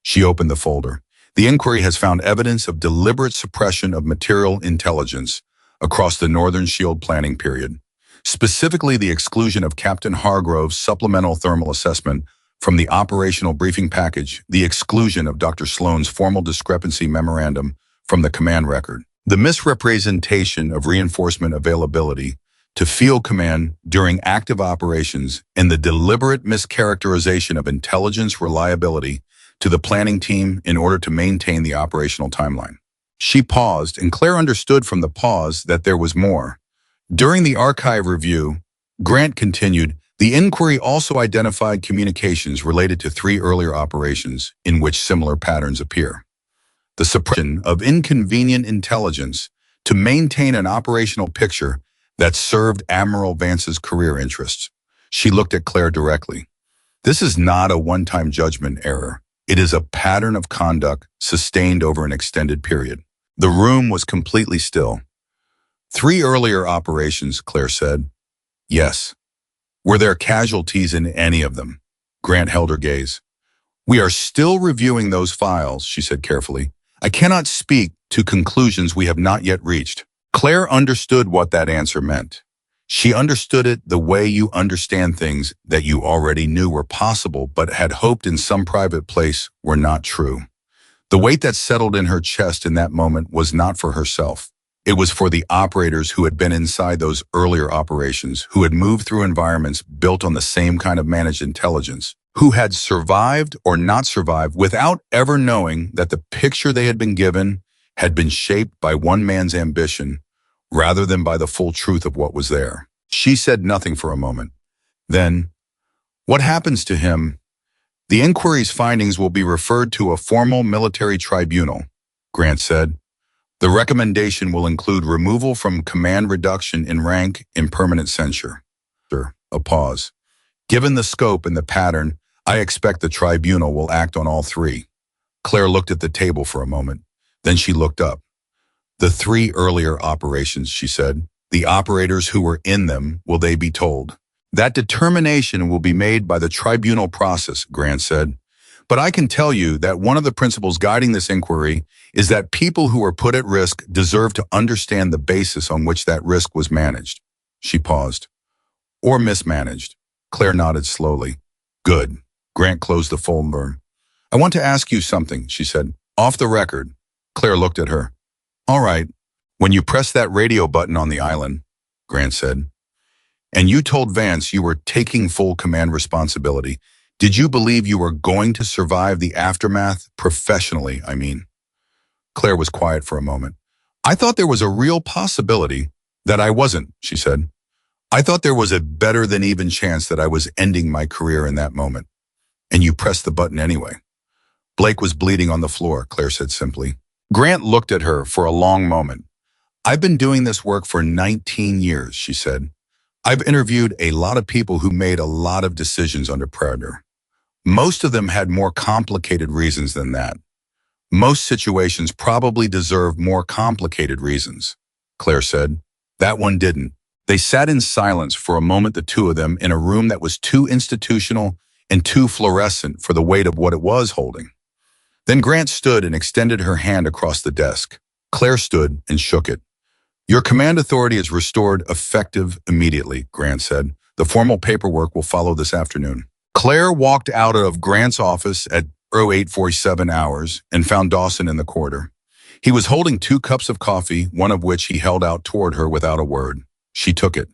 She opened the folder. "The inquiry has found evidence of deliberate suppression of material intelligence across the Northern Shield planning period, specifically the exclusion of Captain Hargrove's supplemental thermal assessment from the operational briefing package, the exclusion of Dr. Sloan's formal discrepancy memorandum from the command record, the misrepresentation of reinforcement availability to field command during active operations, and the deliberate mischaracterization of intelligence reliability to the planning team in order to maintain the operational timeline." She paused, and Claire understood from the pause that there was more. During the archive review, Grant continued, "The inquiry also identified communications related to 3 earlier operations in which similar patterns appear. The suppression of inconvenient intelligence to maintain an operational picture that served Admiral Vance's career interests." She looked at Claire directly. "This is not a one-time judgment error. It is a pattern of conduct sustained over an extended period." The room was completely still. 3 earlier operations," Claire said. "Yes." "Were there casualties in any of them?" Grant held her gaze. "We are still reviewing those files," she said carefully. "I cannot speak to conclusions we have not yet reached." Claire understood what that answer meant. She understood it the way you understand things that you already knew were possible but had hoped in some private place were not true. The weight that settled in her chest in that moment was not for herself. It was for the operators who had been inside those earlier operations, who had moved through environments built on the same kind of managed intelligence, who had survived or not survived without ever knowing that the picture they had been given had been shaped by one man's ambition rather than by the full truth of what was there. She said nothing for a moment. Then, "What happens to him?" "The inquiry's findings will be referred to a formal military tribunal," Grant said. "The recommendation will include removal from command, reduction in rank, and permanent censure." A pause. "Given the scope and the pattern, I expect the tribunal will act on all 3. Claire looked at the table for a moment. Then she looked up. "The 3 earlier operations," she said. "The operators who were in them, will they be told?" "That determination will be made by the tribunal process," Grant said. "But I can tell you that one of the principles guiding this inquiry is that people who are put at risk deserve to understand the basis on which that risk was managed." She paused. "Or mismanaged." Claire nodded slowly. "Good." Grant closed the folder. "I want to ask you something," she said. "Off the record." Claire looked at her. "All right. When you pressed that radio button on the island," Grant said, "and you told Vance you were taking full command responsibility, did you believe you were going to survive the aftermath professionally, I mean?" Claire was quiet for a moment. "I thought there was a real possibility that I wasn't," she said. "I thought there was a better than even chance that I was ending my career in that moment. And you pressed the button anyway." "Blake was bleeding on the floor," Claire said simply. Grant looked at her for a long moment. "I've been doing this work for 19 years, she said. "I've interviewed a lot of people who made a lot of decisions under Predator. Most of them had more complicated reasons than that. Most situations probably deserve more complicated reasons," Claire said. "That one didn't." They sat in silence for a moment, the two of them, in a room that was too institutional and too fluorescent for the weight of what it was holding. Then Grant stood and extended her hand across the desk. Claire stood and shook it. Your command authority is restored effective immediately, Grant said. The formal paperwork will follow this afternoon. Claire walked out of Grant's office at 0847 hours and found Dawson in the corridor. He was holding 2 cups of coffee, one of which he held out toward her without a word. She took it.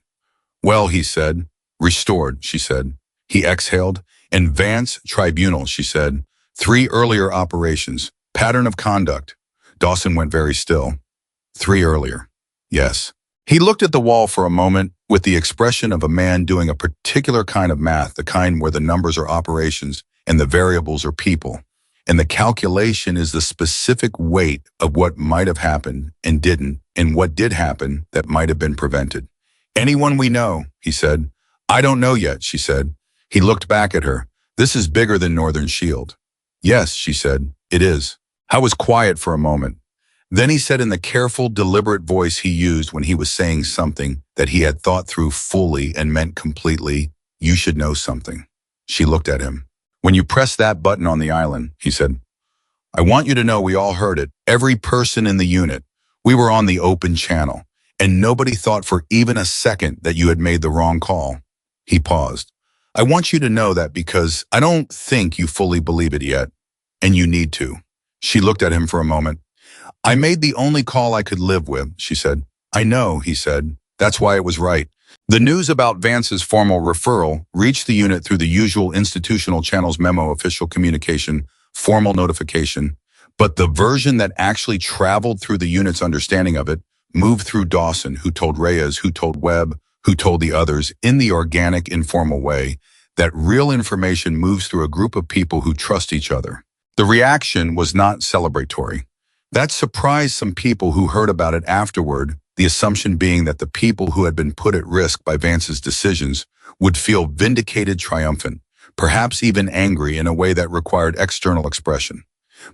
Well, he said. Restored, she said. He exhaled. And Vance Tribunal, she said. 3 earlier operations. Pattern of conduct. Dawson went very still. 3 earlier. Yes. He looked at the wall for a moment with the expression of a man doing a particular kind of math, the kind where the numbers are operations and the variables are people. And the calculation is the specific weight of what might have happened and didn't, and what did happen that might have been prevented. Anyone we know, he said. I don't know yet, she said. He looked back at her. This is bigger than Northern Shield. Yes, she said, it is. I was quiet for a moment. Then he said in the careful, deliberate voice he used when he was saying something that he had thought through fully and meant completely, you should know something. She looked at him. When you press that button on the island, he said, I want you to know we all heard it, every person in the unit. We were on the open channel, and nobody thought for even a second that you had made the wrong call. He paused. I want you to know that because I don't think you fully believe it yet, and you need to. She looked at him for a moment. I made the only call I could live with, she said. I know, he said. That's why it was right. The news about Vance's formal referral reached the unit through the usual institutional channels: memo, official communication, formal notification. But the version that actually traveled through the unit's understanding of it moved through Dawson, who told Reyes, who told Webb, who told the others in the organic, informal way that real information moves through a group of people who trust each other. The reaction was not celebratory. That surprised some people who heard about it afterward, the assumption being that the people who had been put at risk by Vance's decisions would feel vindicated, triumphant, perhaps even angry in a way that required external expression.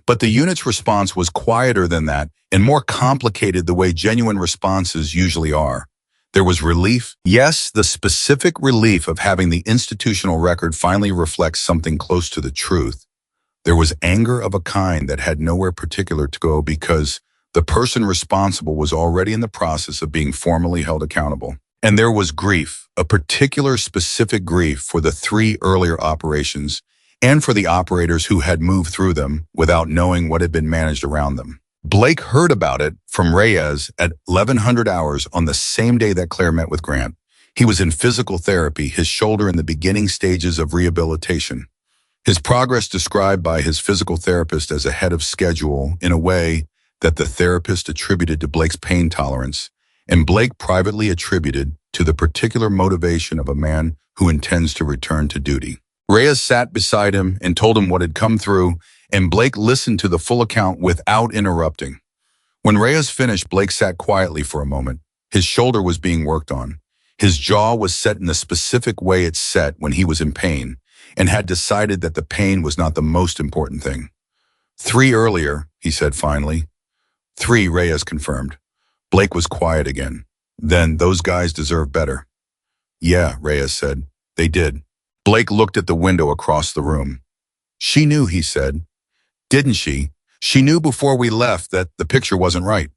But the unit's response was quieter than that and more complicated the way genuine responses usually are. There was relief. Yes, the specific relief of having the institutional record finally reflect something close to the truth. There was anger of a kind that had nowhere particular to go because the person responsible was already in the process of being formally held accountable. And there was grief, a particular specific grief for the 3 earlier operations and for the operators who had moved through them without knowing what had been managed around them. Blake heard about it from Reyes at 1100 hours on the same day that Claire met with Grant. He was in physical therapy, his shoulder in the beginning stages of rehabilitation. His progress described by his physical therapist as ahead of schedule in a way that the therapist attributed to Blake's pain tolerance, and Blake privately attributed to the particular motivation of a man who intends to return to duty. Reyes sat beside him and told him what had come through, and Blake listened to the full account without interrupting. When Reyes finished, Blake sat quietly for a moment. His shoulder was being worked on. His jaw was set in the specific way it's set when he was in pain, and had decided that the pain was not the most important thing. 3 earlier, he said finally. 3, Reyes confirmed. Blake was quiet again. Then those guys deserve better. Yeah, Reyes said. They did. Blake looked at the window across the room. She knew, he said. Didn't she? She knew before we left that the picture wasn't right.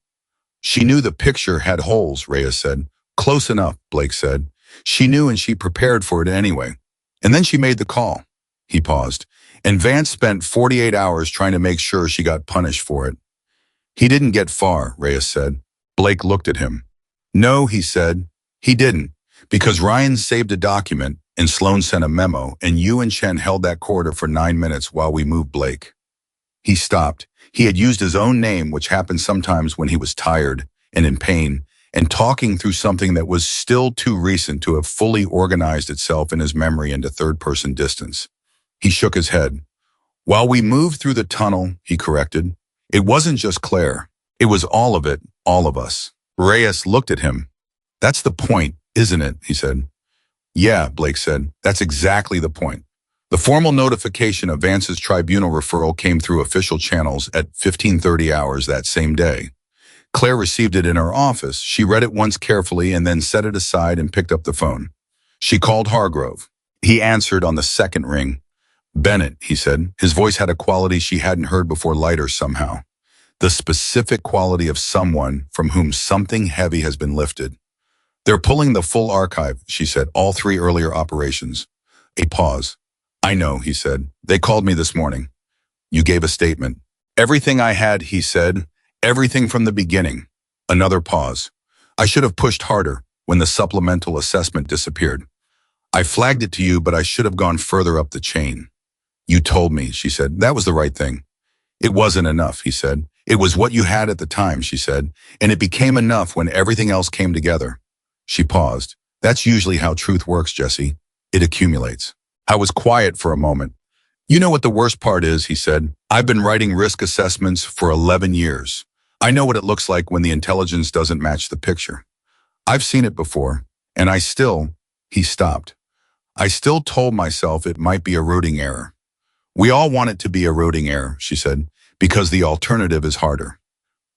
She knew the picture had holes, Reyes said. Close enough, Blake said. She knew and she prepared for it anyway. And then she made the call. He paused. And Vance spent 48 hours trying to make sure she got punished for it. He didn't get far, Reyes said. Blake looked at him. No, he said. He didn't. Because Ryan saved a document and Sloan sent a memo and you and Chen held that corridor for 9 minutes while we moved Blake. He stopped. He had used his own name, which happened sometimes when he was tired and in pain, and talking through something that was still too recent to have fully organized itself in his memory into third-person distance. He shook his head. While we moved through the tunnel, he corrected, it wasn't just Claire. It was all of it, all of us. Reyes looked at him. That's the point, isn't it? He said. Yeah, Blake said. That's exactly the point. The formal notification of Vance's tribunal referral came through official channels at 15:30 hours that same day. Claire received it in her office. She read it once carefully and then set it aside and picked up the phone. She called Hargrove. He answered on the second ring. Bennett, he said. His voice had a quality she hadn't heard before, lighter somehow. The specific quality of someone from whom something heavy has been lifted. They're pulling the full archive, she said, all 3 earlier operations. A pause. I know, he said. They called me this morning. You gave a statement. Everything I had, he said. Everything from the beginning. Another pause. I should have pushed harder when the supplemental assessment disappeared. I flagged it to you, but I should have gone further up the chain. You told me, she said. That was the right thing. It wasn't enough, he said. It was what you had at the time, she said, and it became enough when everything else came together. She paused. That's usually how truth works, Jesse. It accumulates. I was quiet for a moment. You know what the worst part is, he said. I've been writing risk assessments for 11 years. I know what it looks like when the intelligence doesn't match the picture. I've seen it before, and he stopped. I still told myself it might be a routing error. We all want it to be a routing error, she said, because the alternative is harder.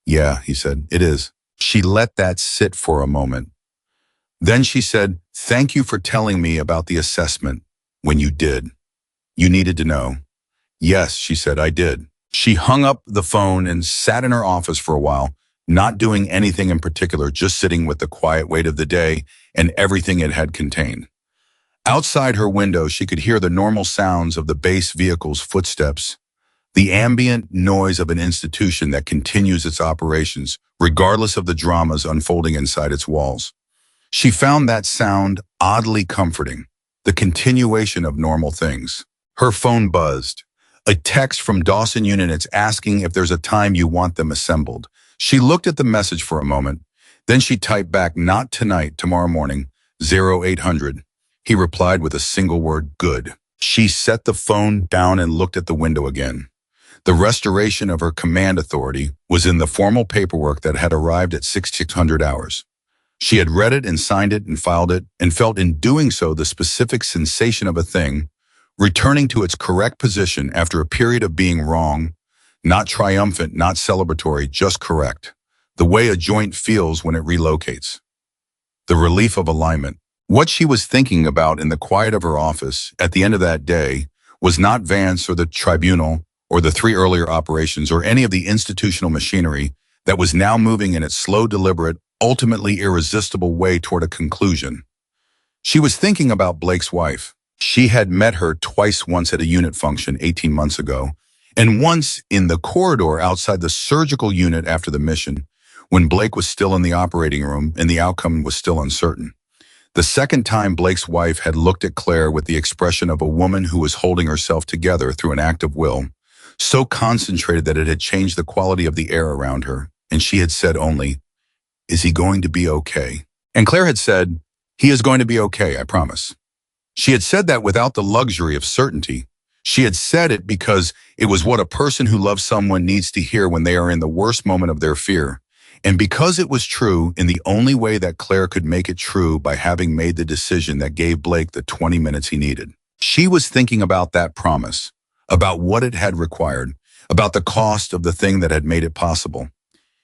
Yeah, he said, it is. She let that sit for a moment. Then she said, thank you for telling me about the assessment when you did. You needed to know. Yes, she said, I did. She hung up the phone and sat in her office for a while, not doing anything in particular, just sitting with the quiet weight of the day and everything it had contained. Outside her window, she could hear the normal sounds of the base vehicle's footsteps, the ambient noise of an institution that continues its operations, regardless of the dramas unfolding inside its walls. She found that sound oddly comforting, the continuation of normal things. Her phone buzzed. A text from Dawson units asking if there's a time you want them assembled. She looked at the message for a moment. Then she typed back, not tonight, tomorrow morning, 0800. He replied with a single word, good. She set the phone down and looked at the window again. The restoration of her command authority was in the formal paperwork that had arrived at 600 hours. She had read it and signed it and filed it and felt in doing so the specific sensation of a thing returning to its correct position after a period of being wrong, not triumphant, not celebratory, just correct. The way a joint feels when it relocates. The relief of alignment. What she was thinking about in the quiet of her office at the end of that day was not Vance or the tribunal or the 3 earlier operations or any of the institutional machinery that was now moving in its slow, deliberate, ultimately irresistible way toward a conclusion. She was thinking about Blake's wife. She had met her twice, once at a unit function 18 months ago, and once in the corridor outside the surgical unit after the mission, when Blake was still in the operating room and the outcome was still uncertain. The second time Blake's wife had looked at Claire with the expression of a woman who was holding herself together through an act of will, so concentrated that it had changed the quality of the air around her, and she had said only, is he going to be okay? And Claire had said, he is going to be okay, I promise. She had said that without the luxury of certainty. She had said it because it was what a person who loves someone needs to hear when they are in the worst moment of their fear. And because it was true in the only way that Claire could make it true, by having made the decision that gave Blake the 20 minutes he needed. She was thinking about that promise, about what it had required, about the cost of the thing that had made it possible.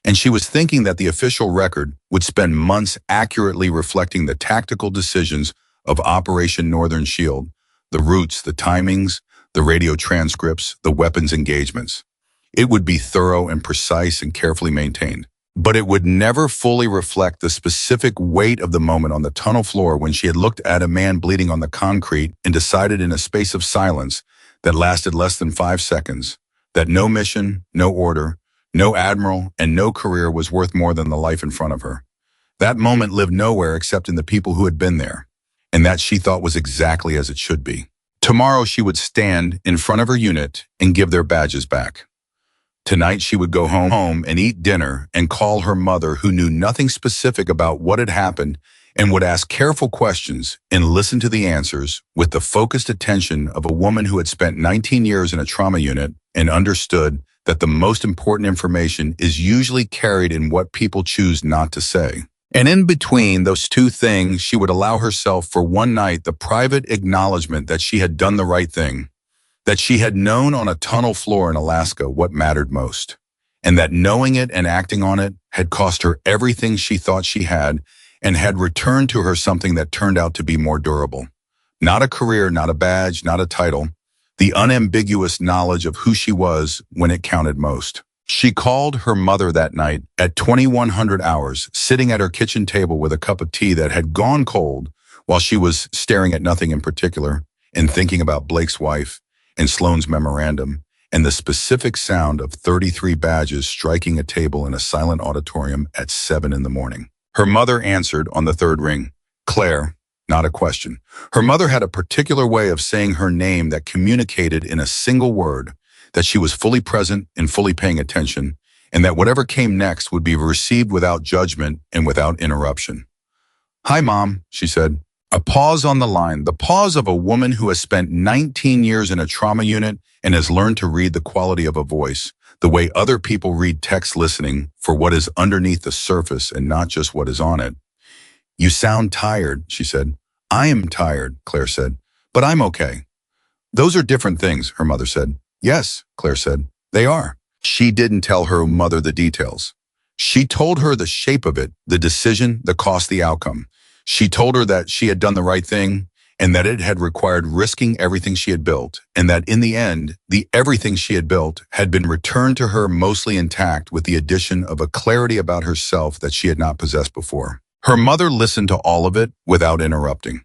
And she was thinking that the official record would spend months accurately reflecting the tactical decisions of Operation Northern Shield, the routes, the timings, the radio transcripts, the weapons engagements. It would be thorough and precise and carefully maintained. But it would never fully reflect the specific weight of the moment on the tunnel floor when she had looked at a man bleeding on the concrete and decided in a space of silence that lasted less than 5 seconds that no mission, no order, no admiral, and no career was worth more than the life in front of her. That moment lived nowhere except in the people who had been there, and that she thought was exactly as it should be. Tomorrow she would stand in front of her unit and give their badges back. Tonight she would go home and eat dinner and call her mother, who knew nothing specific about what had happened, and would ask careful questions and listen to the answers with the focused attention of a woman who had spent 19 years in a trauma unit and understood that the most important information is usually carried in what people choose not to say. And in between those two things, she would allow herself for one night the private acknowledgement that she had done the right thing, that she had known on a tunnel floor in Alaska what mattered most, and that knowing it and acting on it had cost her everything she thought she had and had returned to her something that turned out to be more durable. Not a career, not a badge, not a title. the unambiguous knowledge of who she was when it counted most. She called her mother that night at 2100 hours, sitting at her kitchen table with a cup of tea that had gone cold while she was staring at nothing in particular and thinking about Blake's wife and Sloane's memorandum and the specific sound of 33 badges striking a table in a silent auditorium at 7 in the morning. Her mother answered on the third ring. Claire, not a question. Her mother had a particular way of saying her name that communicated in a single word that she was fully present and fully paying attention, and that whatever came next would be received without judgment and without interruption. "Hi, Mom," she said. A pause on the line, the pause of a woman who has spent 19 years in a trauma unit and has learned to read the quality of a voice, the way other people read text, listening for what is underneath the surface and not just what is on it. "You sound tired," she said. "I am tired," Claire said, "but I'm okay." "Those are different things," her mother said. "Yes," Claire said, "they are." She didn't tell her mother the details. She told her the shape of it, the decision, the cost, the outcome. She told her that she had done the right thing and that it had required risking everything she had built, and that in the end, the everything she had built had been returned to her mostly intact with the addition of a clarity about herself that she had not possessed before. Her mother listened to all of it without interrupting.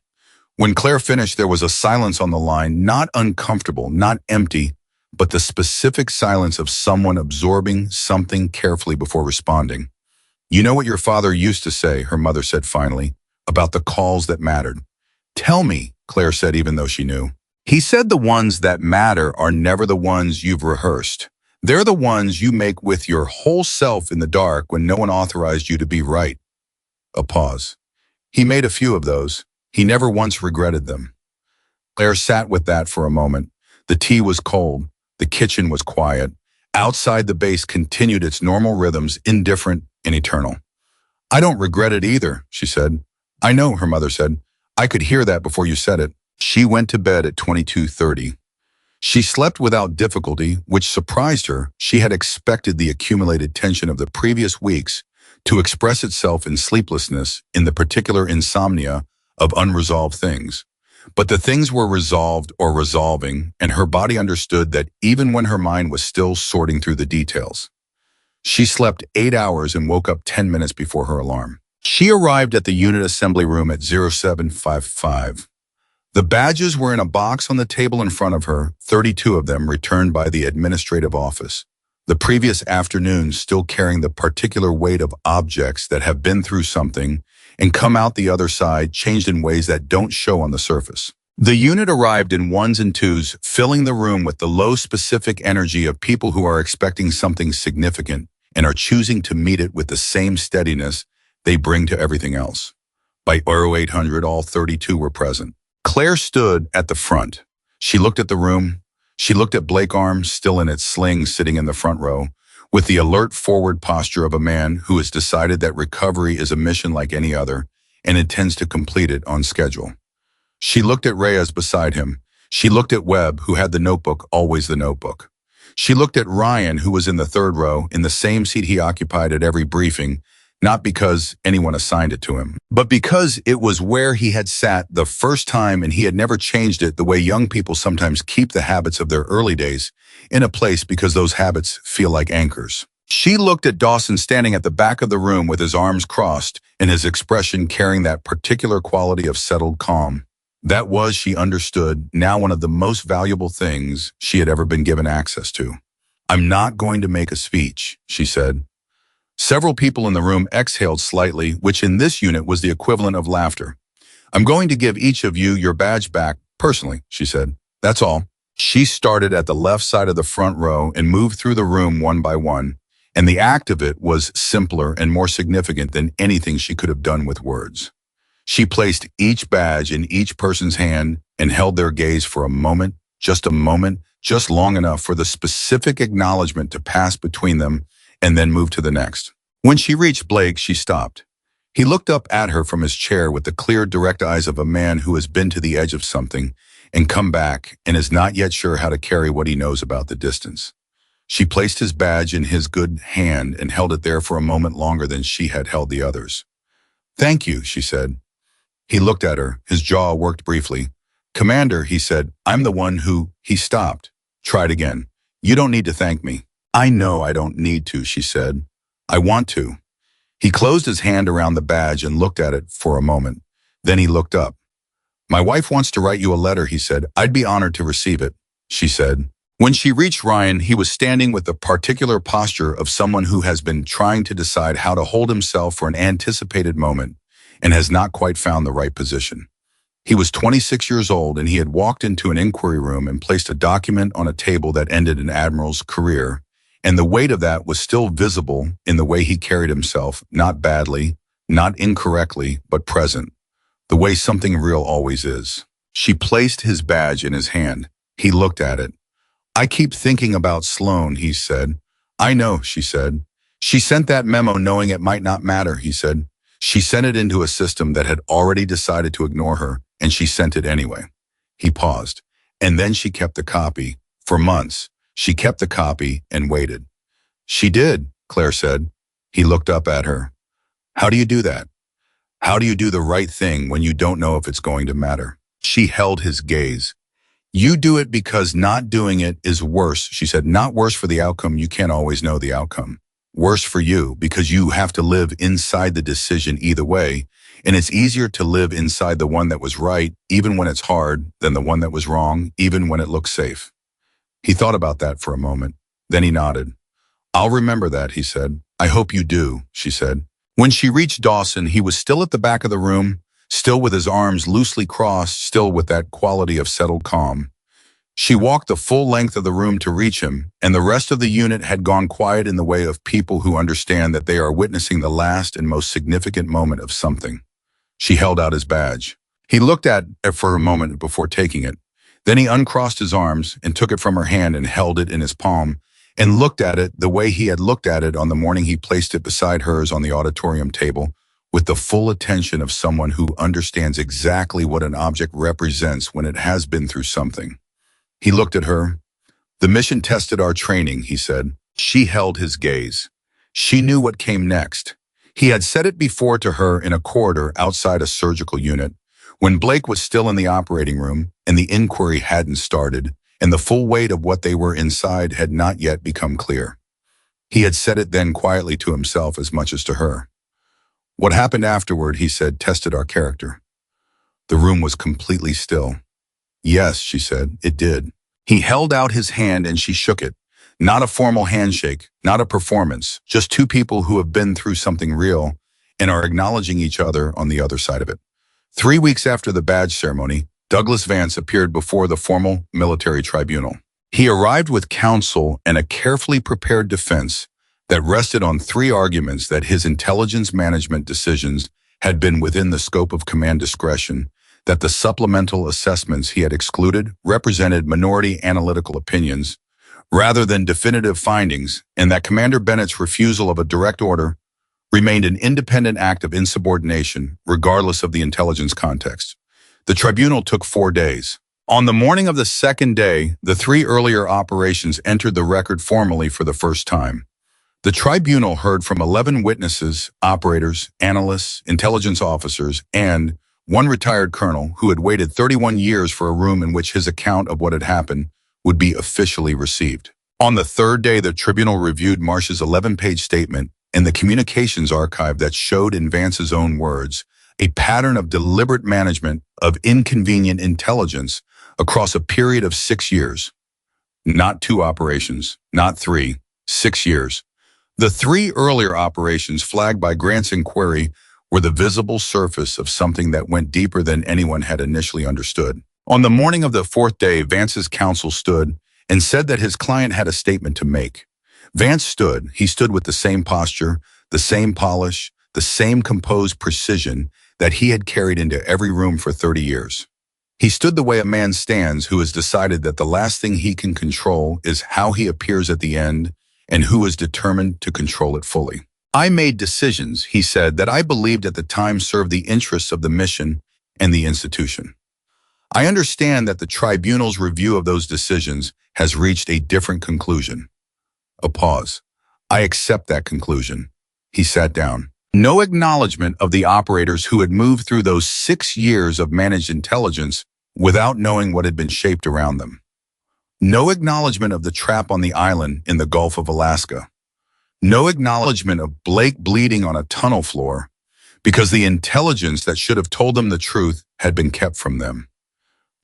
When Claire finished, there was a silence on the line, not uncomfortable, not empty, but the specific silence of someone absorbing something carefully before responding. "You know what your father used to say," her mother said finally, "about the calls that mattered." "Tell me," Claire said, even though she knew. "He said the ones that matter are never the ones you've rehearsed. They're the ones you make with your whole self in the dark when no one authorized you to be right." A pause. "He made a few of those. He never once regretted them." Claire sat with that for a moment. The tea was cold. The kitchen was quiet. Outside, the bass continued its normal rhythms, indifferent and eternal. "I don't regret it either," she said. "I know," her mother said. "I could hear that before you said it." She went to bed at 22:30. She slept without difficulty, which surprised her. She had expected the accumulated tension of the previous weeks to express itself in sleeplessness, in the particular insomnia of unresolved things. But the things were resolved or resolving, and her body understood that even when her mind was still sorting through the details. She slept 8 hours and woke up 10 minutes before her alarm. She arrived at the unit assembly room at 0755. The badges were in a box on the table in front of her, 32 of them returned by the administrative office. The previous afternoon still carrying the particular weight of objects that have been through something and come out the other side changed in ways that don't show on the surface. The unit arrived in ones and twos, filling the room with the low specific energy of people who are expecting something significant and are choosing to meet it with the same steadiness they bring to everything else. By 0800, all 32 were present. Claire stood at the front. She looked at the room. She looked at Blake's arm, still in its sling, sitting in the front row, with the alert forward posture of a man who has decided that recovery is a mission like any other and intends to complete it on schedule. She looked at Reyes beside him. She looked at Webb, who had the notebook, always the notebook. She looked at Ryan, who was in the third row, in the same seat he occupied at every briefing, not because anyone assigned it to him, but because it was where he had sat the first time and he had never changed it, the way young people sometimes keep the habits of their early days in a place because those habits feel like anchors. She looked at Dawson standing at the back of the room with his arms crossed and his expression carrying that particular quality of settled calm. That was, she understood, now one of the most valuable things she had ever been given access to. "I'm not going to make a speech," she said. Several people in the room exhaled slightly, which in this unit was the equivalent of laughter. "I'm going to give each of you your badge back, personally," she said. "That's all." She started at the left side of the front row and moved through the room one by one, and the act of it was simpler and more significant than anything she could have done with words. She placed each badge in each person's hand and held their gaze for a moment, just long enough for the specific acknowledgement to pass between them and then moved to the next. When she reached Blake, she stopped. He looked up at her from his chair with the clear, direct eyes of a man who has been to the edge of something and come back and is not yet sure how to carry what he knows about the distance. She placed his badge in his good hand and held it there for a moment longer than she had held the others. "Thank you," she said. He looked at her. His jaw worked briefly. "Commander," he said, "I'm the one who—" He stopped. Tried again. "You don't need to thank me." "I know I don't need to," she said. "I want to." He closed his hand around the badge and looked at it for a moment. Then he looked up. "My wife wants to write you a letter," he said. "I'd be honored to receive it," she said. When she reached Ryan, he was standing with the particular posture of someone who has been trying to decide how to hold himself for an anticipated moment and has not quite found the right position. He was 26 years old, and he had walked into an inquiry room and placed a document on a table that ended an admiral's career, and the weight of that was still visible in the way he carried himself, not badly, not incorrectly, but present, the way something real always is. She placed his badge in his hand. He looked at it. "I keep thinking about Sloan," he said. "I know," she said. "She sent that memo knowing it might not matter," he said. "She sent it into a system that had already decided to ignore her, and she sent it anyway." He paused. "And then she kept the copy. For months. She kept the copy and waited." "She did," Claire said. He looked up at her. "How do you do that? How do you do the right thing when you don't know if it's going to matter?" She held his gaze. "You do it because not doing it is worse," she said. "Not worse for the outcome. You can't always know the outcome. Worse for you because you have to live inside the decision either way, and it's easier to live inside the one that was right, even when it's hard, than the one that was wrong, even when it looks safe." He thought about that for a moment. Then he nodded. "I'll remember that," he said. "I hope you do," she said. When she reached Dawson, he was still at the back of the room, still with his arms loosely crossed, still with that quality of settled calm. She walked the full length of the room to reach him, and the rest of the unit had gone quiet in the way of people who understand that they are witnessing the last and most significant moment of something. She held out his badge. He looked at it for a moment before taking it. Then he uncrossed his arms and took it from her hand and held it in his palm and looked at it the way he had looked at it on the morning he placed it beside hers on the auditorium table, with the full attention of someone who understands exactly what an object represents when it has been through something. He looked at her. "The mission tested our training," he said. She held his gaze. She knew what came next. He had said it before to her in a corridor outside a surgical unit, when Blake was still in the operating room and the inquiry hadn't started, and the full weight of what they were inside had not yet become clear. He had said it then quietly to himself as much as to her. "What happened afterward," he said, "tested our character." The room was completely still. "Yes," she said, "it did." He held out his hand and she shook it. Not a formal handshake, not a performance, just two people who have been through something real and are acknowledging each other on the other side of it. 3 weeks after the badge ceremony, Douglas Vance appeared before the formal military tribunal. He arrived with counsel and a carefully prepared defense that rested on 3 arguments: that his intelligence management decisions had been within the scope of command discretion, that the supplemental assessments he had excluded represented minority analytical opinions rather than definitive findings, and that Commander Bennett's refusal of a direct order remained an independent act of insubordination, regardless of the intelligence context. The tribunal took 4 days. On the morning of the second day, the 3 earlier operations entered the record formally for the first time. The tribunal heard from 11 witnesses, operators, analysts, intelligence officers, and 1 retired colonel who had waited 31 years for a room in which his account of what had happened would be officially received. On the 3rd day, the tribunal reviewed Marsh's 11-page statement and the communications archive that showed, in Vance's own words, a pattern of deliberate management of inconvenient intelligence across a period of 6 years. Not 2 operations, not 3, 6 years. The 3 earlier operations flagged by Grant's inquiry were the visible surface of something that went deeper than anyone had initially understood. On the morning of the 4th day, Vance's counsel stood and said that his client had a statement to make. Vance stood. He stood with the same posture, the same polish, the same composed precision that he had carried into every room for 30 years. He stood the way a man stands who has decided that the last thing he can control is how he appears at the end, and who is determined to control it fully. "I made decisions," he said, "that I believed at the time served the interests of the mission and the institution. I understand that the tribunal's review of those decisions has reached a different conclusion." A pause. "I accept that conclusion." He sat down. No acknowledgement of the operators who had moved through those 6 years of managed intelligence without knowing what had been shaped around them. No acknowledgement of the trap on the island in the Gulf of Alaska. No acknowledgement of Blake bleeding on a tunnel floor because the intelligence that should have told them the truth had been kept from them.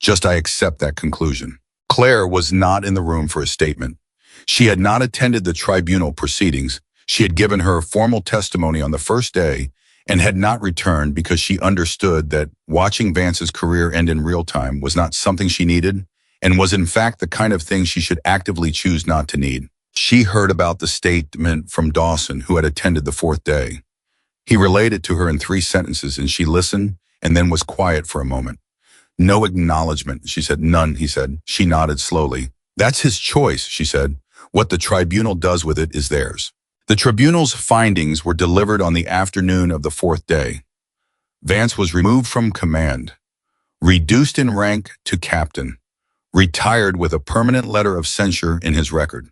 Just I accept that conclusion. Claire was not in the room for a statement. She had not attended the tribunal proceedings. She had given her formal testimony on the first day and had not returned because she understood that watching Vance's career end in real time was not something she needed and was in fact the kind of thing she should actively choose not to need. She heard about the statement from Dawson, who had attended the fourth day. He relayed it to her in 3 sentences, and she listened and then was quiet for a moment. No acknowledgement, she said. None, he said. She nodded slowly. That's his choice, she said. What the tribunal does with it is theirs. The tribunal's findings were delivered on the afternoon of the fourth day. Vance was removed from command, reduced in rank to captain, retired with a permanent letter of censure in his record.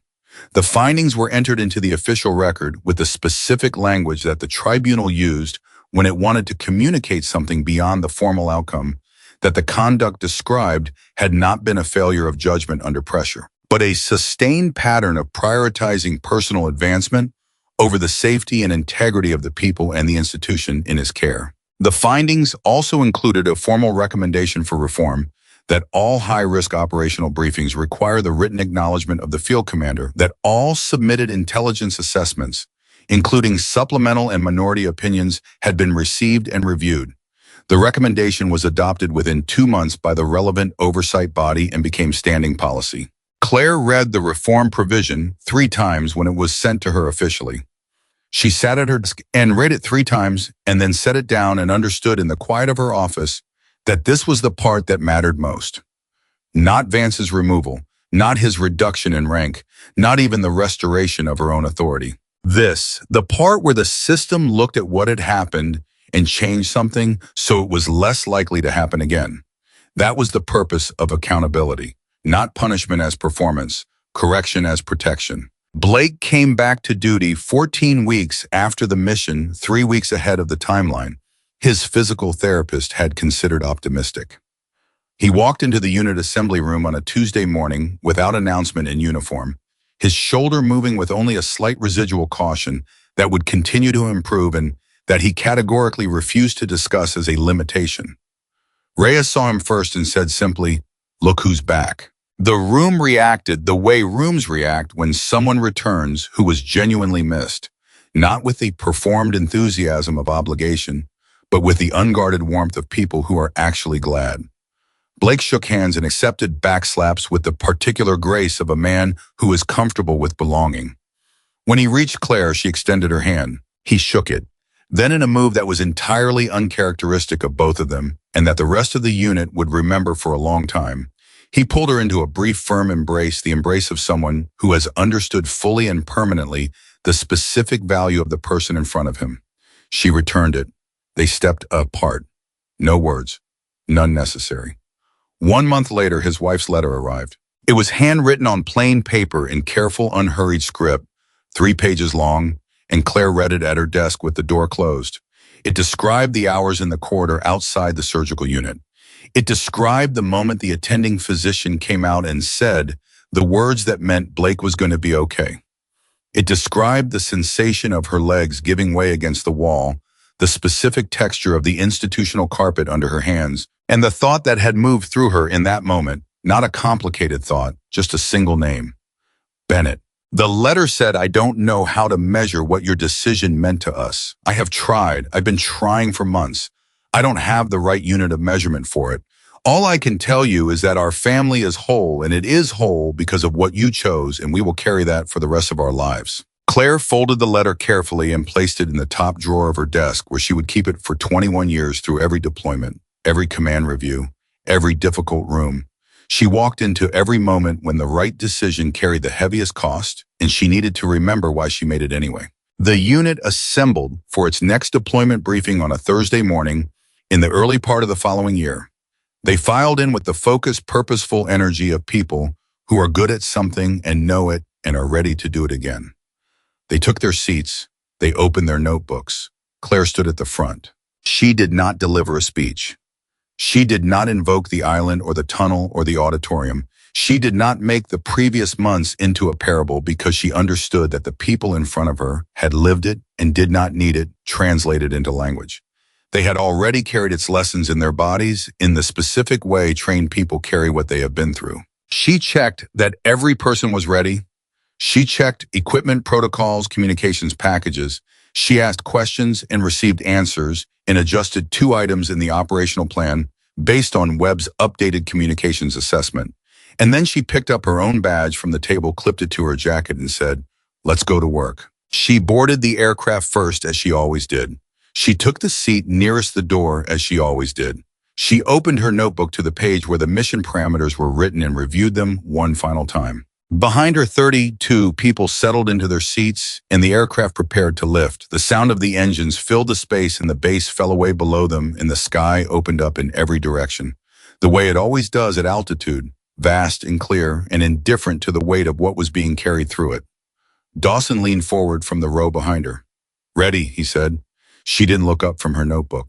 The findings were entered into the official record with the specific language that the tribunal used when it wanted to communicate something beyond the formal outcome, that the conduct described had not been a failure of judgment under pressure, but a sustained pattern of prioritizing personal advancement over the safety and integrity of the people and the institution in his care. The findings also included a formal recommendation for reform that all high-risk operational briefings require the written acknowledgement of the field commander that all submitted intelligence assessments, including supplemental and minority opinions, had been received and reviewed. The recommendation was adopted within 2 months by the relevant oversight body and became standing policy. Claire read the reform provision 3 times when it was sent to her officially. She sat at her desk and read it 3 times and then set it down and understood in the quiet of her office that this was the part that mattered most. Not Vance's removal, not his reduction in rank, not even the restoration of her own authority. This, the part where the system looked at what had happened and changed something so it was less likely to happen again. That was the purpose of accountability, not punishment as performance, correction as protection. Blake came back to duty 14 weeks after the mission, 3 weeks ahead of the timeline. His physical therapist had considered optimistic. He walked into the unit assembly room on a Tuesday morning without announcement in uniform, his shoulder moving with only a slight residual caution that would continue to improve and that he categorically refused to discuss as a limitation. Reyes saw him first and said simply, "Look who's back." The room reacted the way rooms react when someone returns who was genuinely missed, not with the performed enthusiasm of obligation, but with the unguarded warmth of people who are actually glad. Blake shook hands and accepted backslaps with the particular grace of a man who is comfortable with belonging. When he reached Claire, she extended her hand. He shook it. Then in a move that was entirely uncharacteristic of both of them, and that the rest of the unit would remember for a long time, he pulled her into a brief, firm embrace, the embrace of someone who has understood fully and permanently the specific value of the person in front of him. She returned it. They stepped apart. No words. None necessary. 1 month later, his wife's letter arrived. It was handwritten on plain paper in careful, unhurried script, 3 pages long, and Claire read it at her desk with the door closed. It described the hours in the corridor outside the surgical unit. It described the moment the attending physician came out and said the words that meant Blake was going to be okay. It described the sensation of her legs giving way against the wall, the specific texture of the institutional carpet under her hands, and the thought that had moved through her in that moment, not a complicated thought, just a single name. Bennett. The letter said, "I don't know how to measure what your decision meant to us. I have tried. I've been trying for months. I don't have the right unit of measurement for it. All I can tell you is that our family is whole, and it is whole because of what you chose, and we will carry that for the rest of our lives." Claire folded the letter carefully and placed it in the top drawer of her desk, where she would keep it for 21 years through every deployment, every command review, every difficult room. She walked into every moment when the right decision carried the heaviest cost, and she needed to remember why she made it anyway. The unit assembled for its next deployment briefing on a Thursday morning in the early part of the following year. They filed in with the focused, purposeful energy of people who are good at something and know it and are ready to do it again. They took their seats. They opened their notebooks. Claire stood at the front. She did not deliver a speech. She did not invoke the island or the tunnel or the auditorium. She did not make the previous months into a parable because she understood that the people in front of her had lived it and did not need it translated into language. They had already carried its lessons in their bodies in the specific way trained people carry what they have been through. She checked that every person was ready. She checked equipment, protocols, communications packages. She asked questions and received answers and adjusted 2 items in the operational plan based on Webb's updated communications assessment. And then she picked up her own badge from the table, clipped it to her jacket, and said, "Let's go to work." She boarded the aircraft first, as she always did. She took the seat nearest the door, as she always did. She opened her notebook to the page where the mission parameters were written and reviewed them one final time. Behind her, 32 people settled into their seats, and the aircraft prepared to lift. The sound of the engines filled the space, and the base fell away below them, and the sky opened up in every direction, the way it always does at altitude, vast and clear and indifferent to the weight of what was being carried through it. Dawson leaned forward from the row behind her. "Ready," he said. She didn't look up from her notebook.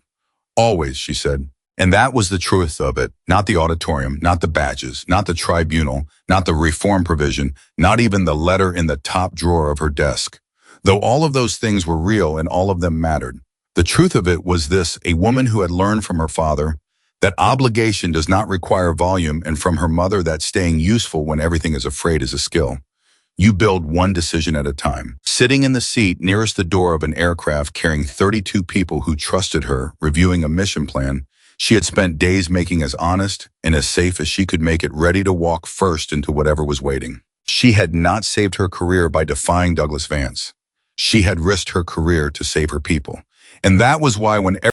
"Always," she said. And that was the truth of it, not the auditorium, not the badges, not the tribunal, not the reform provision, not even the letter in the top drawer of her desk. Though all of those things were real and all of them mattered. The truth of it was this: a woman who had learned from her father that obligation does not require volume, and from her mother that staying useful when everything is afraid is a skill. You build one decision at a time. Sitting in the seat nearest the door of an aircraft carrying 32 people who trusted her, reviewing a mission plan, she had spent days making as honest and as safe as she could make it, ready to walk first into whatever was waiting. She had not saved her career by defying Douglas Vance. She had risked her career to save her people. And that was why when